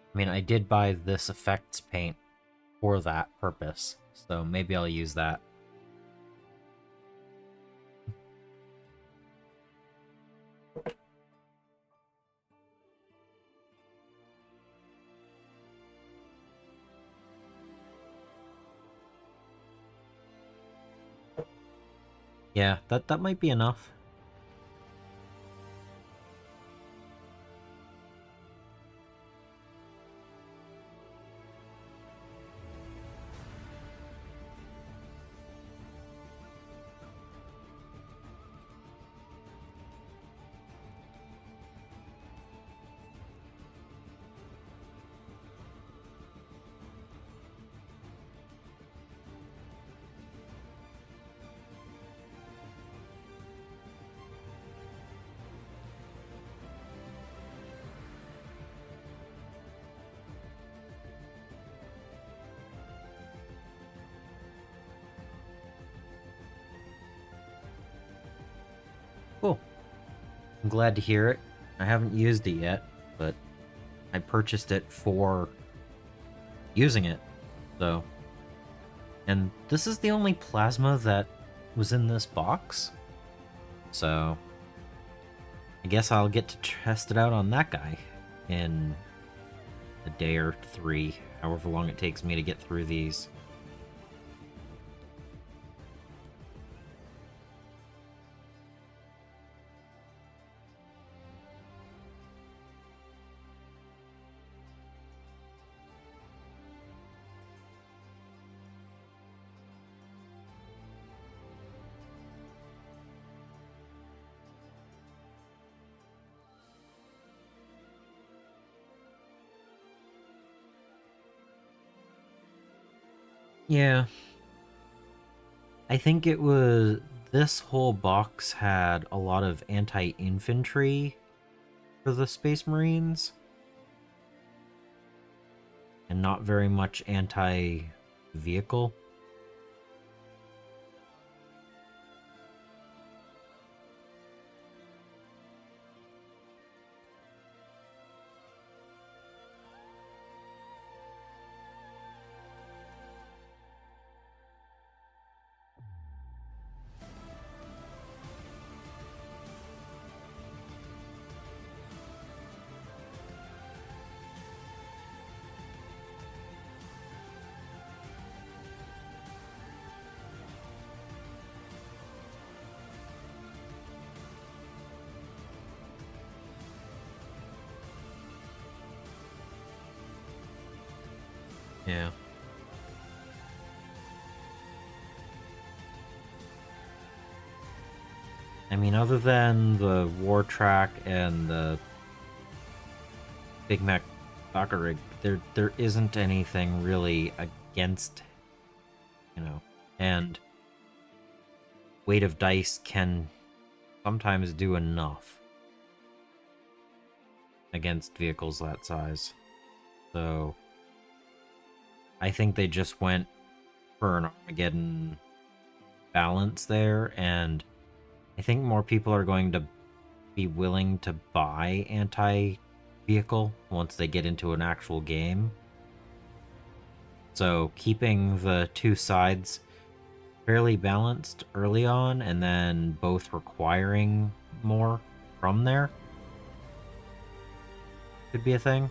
I mean, I did buy this effects paint for that purpose, so maybe I'll use that. Yeah, that might be enough. Cool. I'm glad to hear it. I haven't used it yet, but I purchased it for using it, so. And this is the only plasma that was in this box, so I guess I'll get to test it out on that guy in a day or 3, however long it takes me to get through these. Yeah. I think it was... This whole box had a lot of anti-infantry for the Space Marines. And not very much anti-vehicle. Yeah. I mean, other than the War Track and the Big Mac soccer rig, there isn't anything really against, and weight of dice can sometimes do enough against vehicles that size. So I think they just went for an Armageddon balance there, and I think more people are going to be willing to buy anti-vehicle once they get into an actual game. So keeping the two sides fairly balanced early on, and then both requiring more from there could be a thing.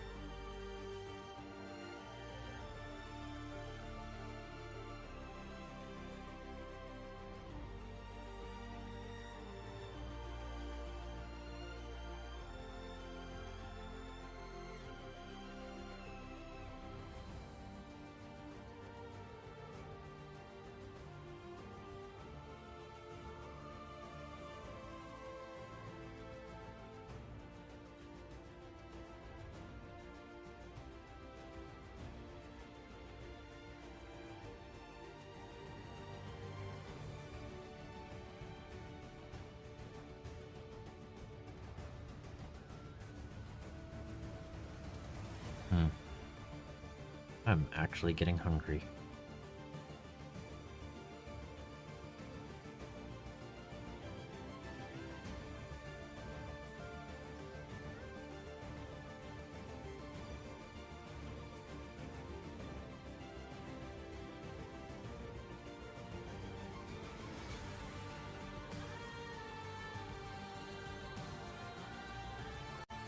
I'm actually getting hungry.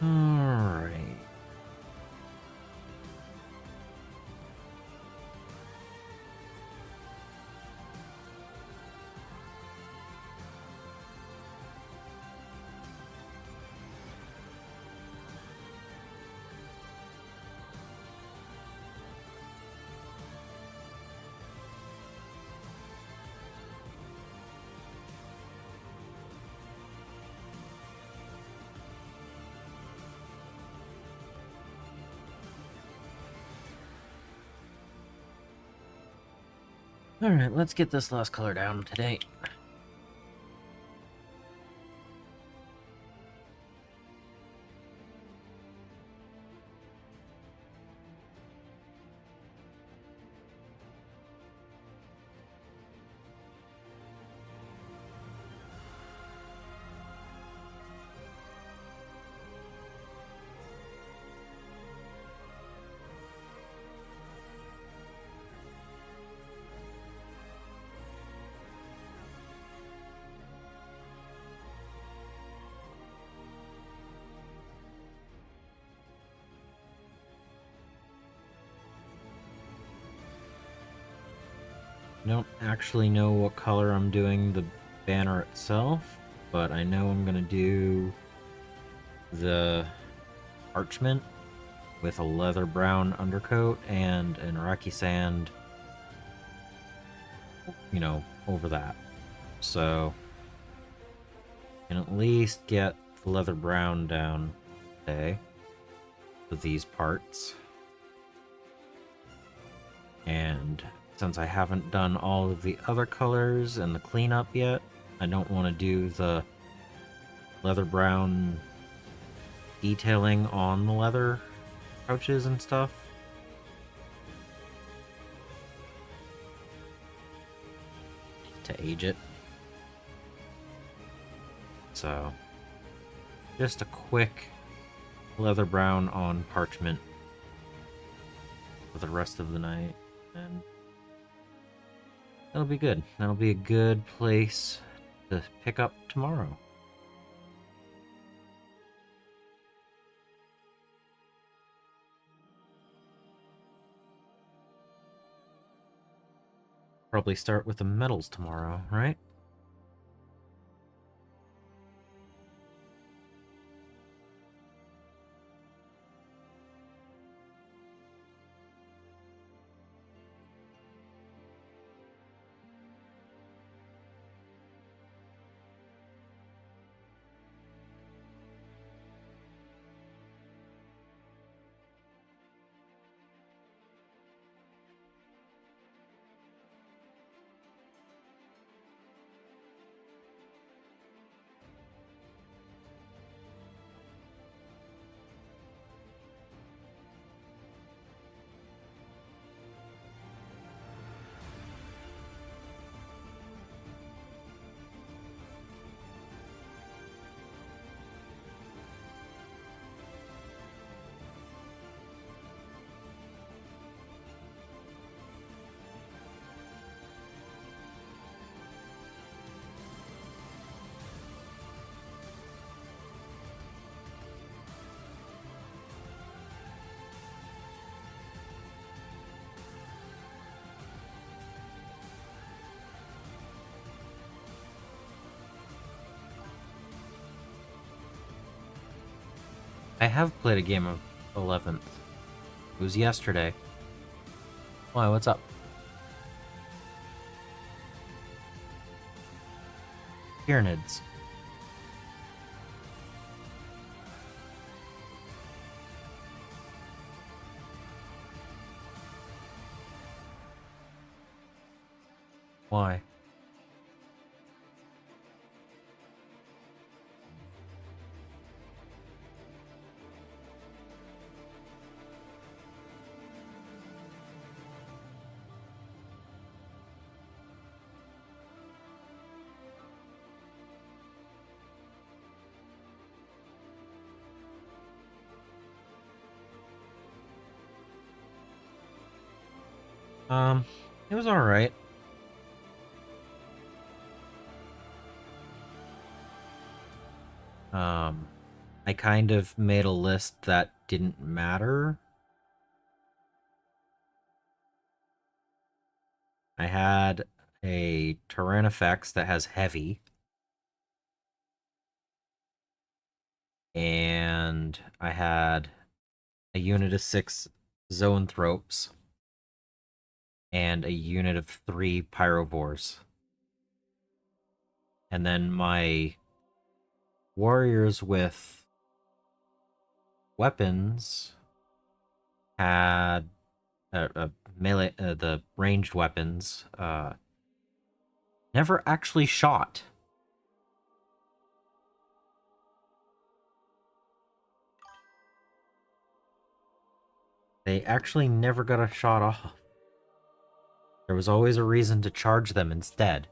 Alright. Alright, let's get this last color down today. I don't actually know what color I'm doing the banner itself, but I know I'm gonna do the parchment with a leather brown undercoat and an Iraqi sand, you know, over that. So, I can at least get the leather brown down today with these parts. And since I haven't done all of the other colors and the cleanup yet, I don't want to do the leather brown detailing on the leather pouches and stuff. To age it. So, just a quick leather brown on parchment for the rest of the night, and that'll be good. That'll be a good place to pick up tomorrow. Probably start with the metals tomorrow, right? I have played a game of 11th. It was yesterday. Why, what's up? Pyramids. Why? It was alright. I kind of made a list that didn't matter. I had a Tyrannifex that has heavy. And I had a unit of 6 Zoanthropes and a unit of 3 Pyrovores. And then my warriors with weapons had melee, the ranged weapons, never actually shot. They actually never got a shot off. There was always a reason to charge them instead.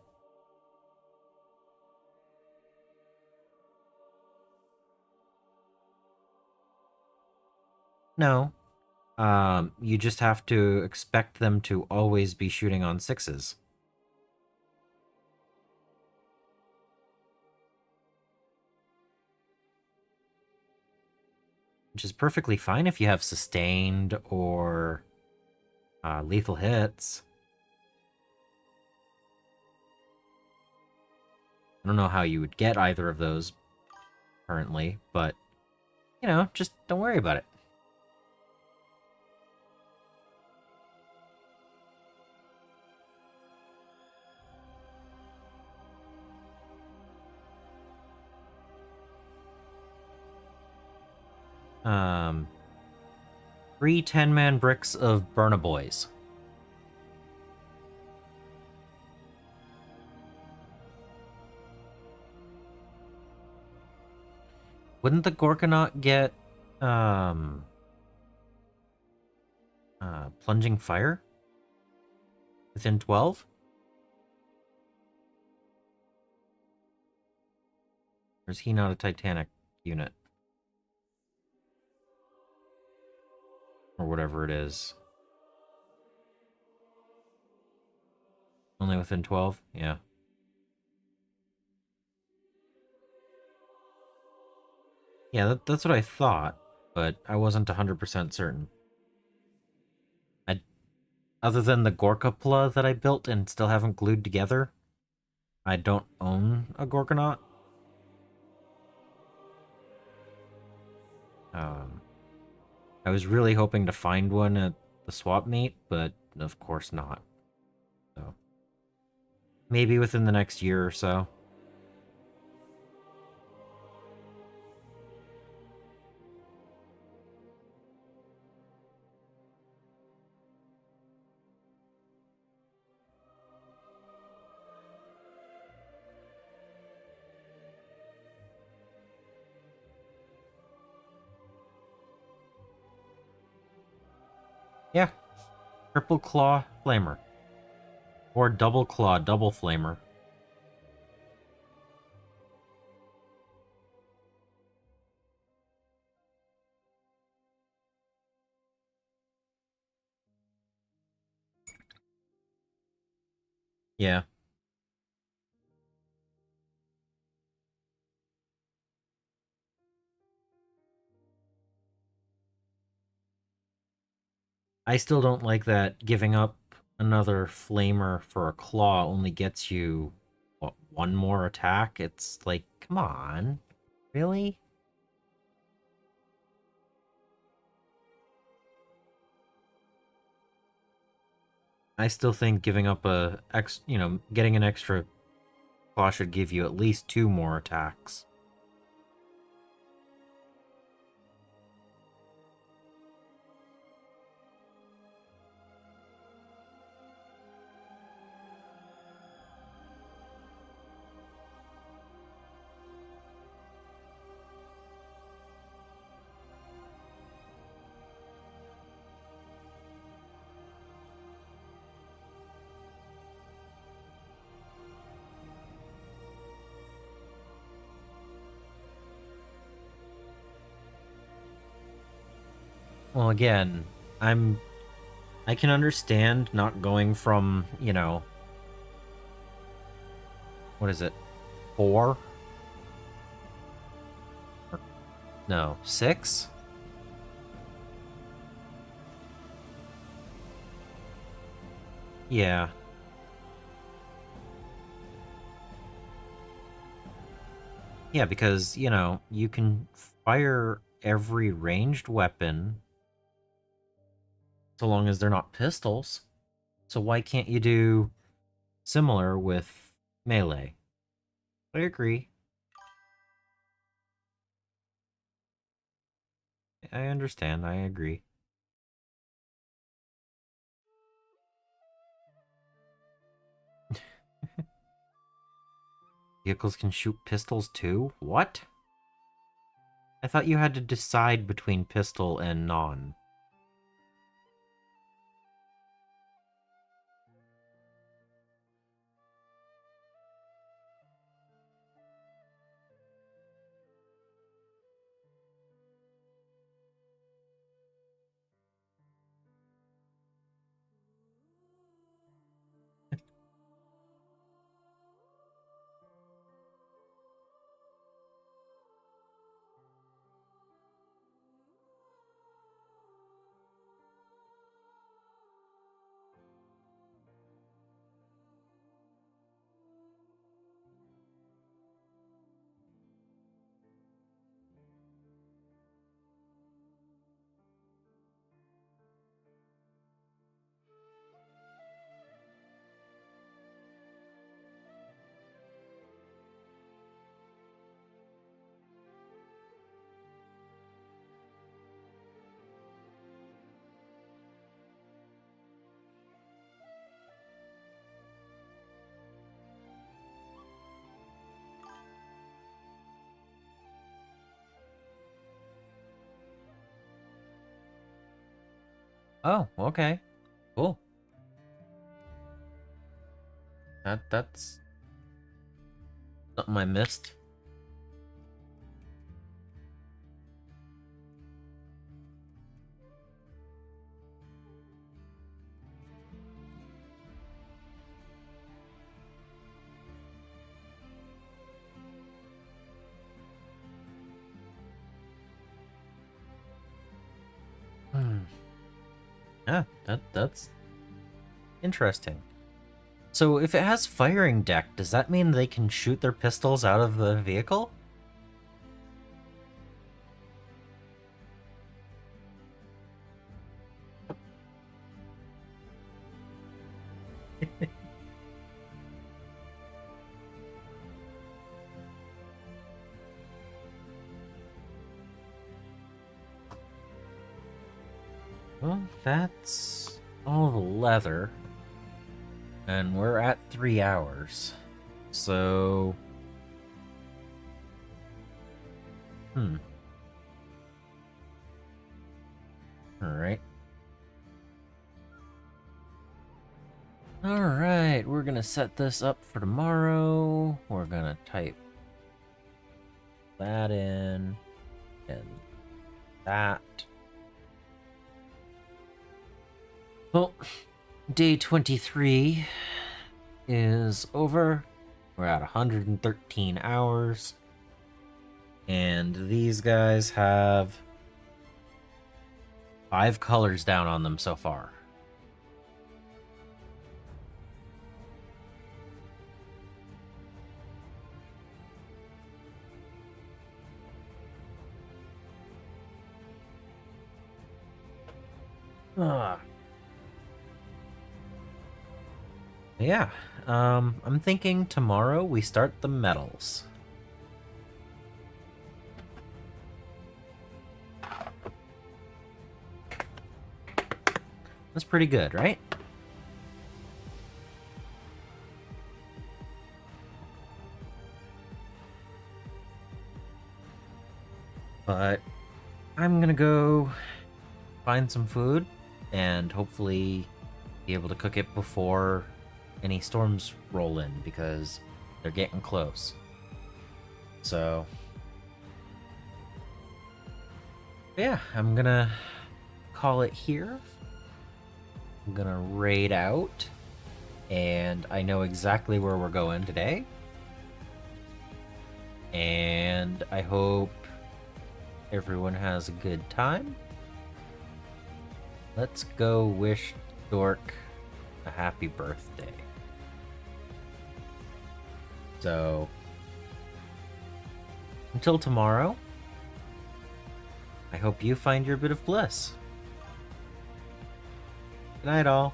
No. You just have to expect them to always be shooting on 6s. Which is perfectly fine if you have sustained or lethal hits. I don't know how you would get either of those currently, but, you know, just don't worry about it. Um, 3 10-man bricks of Burnaboys. Wouldn't the Gorkanaut get, plunging fire? Within 12? Or is he not a Titanic unit? Or whatever it is. Only within 12? Yeah. Yeah, that's what I thought, but I wasn't 100% certain. Other than the Gorkapla that I built and still haven't glued together, I don't own a Gorkanaut. I was really hoping to find one at the swap meet, but of course not. So maybe within the next year or so. Yeah. Triple Claw Flamer. Or Double Claw Double Flamer. Yeah. I still don't like that giving up another Flamer for a Claw only gets you, what, one more attack? It's like, come on. Really? I still think giving up getting an extra claw should give you at least 2 more attacks. Well, again, I can understand not going from, what is it? 4? No, 6? Yeah. Yeah, because, you can fire every ranged weapon so long as they're not pistols. So why can't you do similar with melee? I agree. I understand. I agree. Vehicles can shoot pistols too? What? I thought you had to decide between pistol and non. Oh, okay. Cool. That's something I missed. Hmm. Yeah, that's interesting. So if it has firing deck, does that mean they can shoot their pistols out of the vehicle? Well, that's all the leather. And we're at 3 hours. So... Alright. Alright, we're gonna set this up for tomorrow. We're gonna type that in. And that. Well, day 23 is over. We're at 113 hours. And these guys have 5 colors down on them so far. Yeah, I'm thinking tomorrow we start the medals. That's pretty good, right? But I'm gonna go find some food and hopefully be able to cook it before any storms roll in, because they're getting close. So yeah, I'm gonna call it here. I'm gonna raid out, and I know exactly where we're going today. And I hope everyone has a good time. Let's go wish Dork a happy birthday. So, until tomorrow, I hope you find your bit of bliss. Good night, all.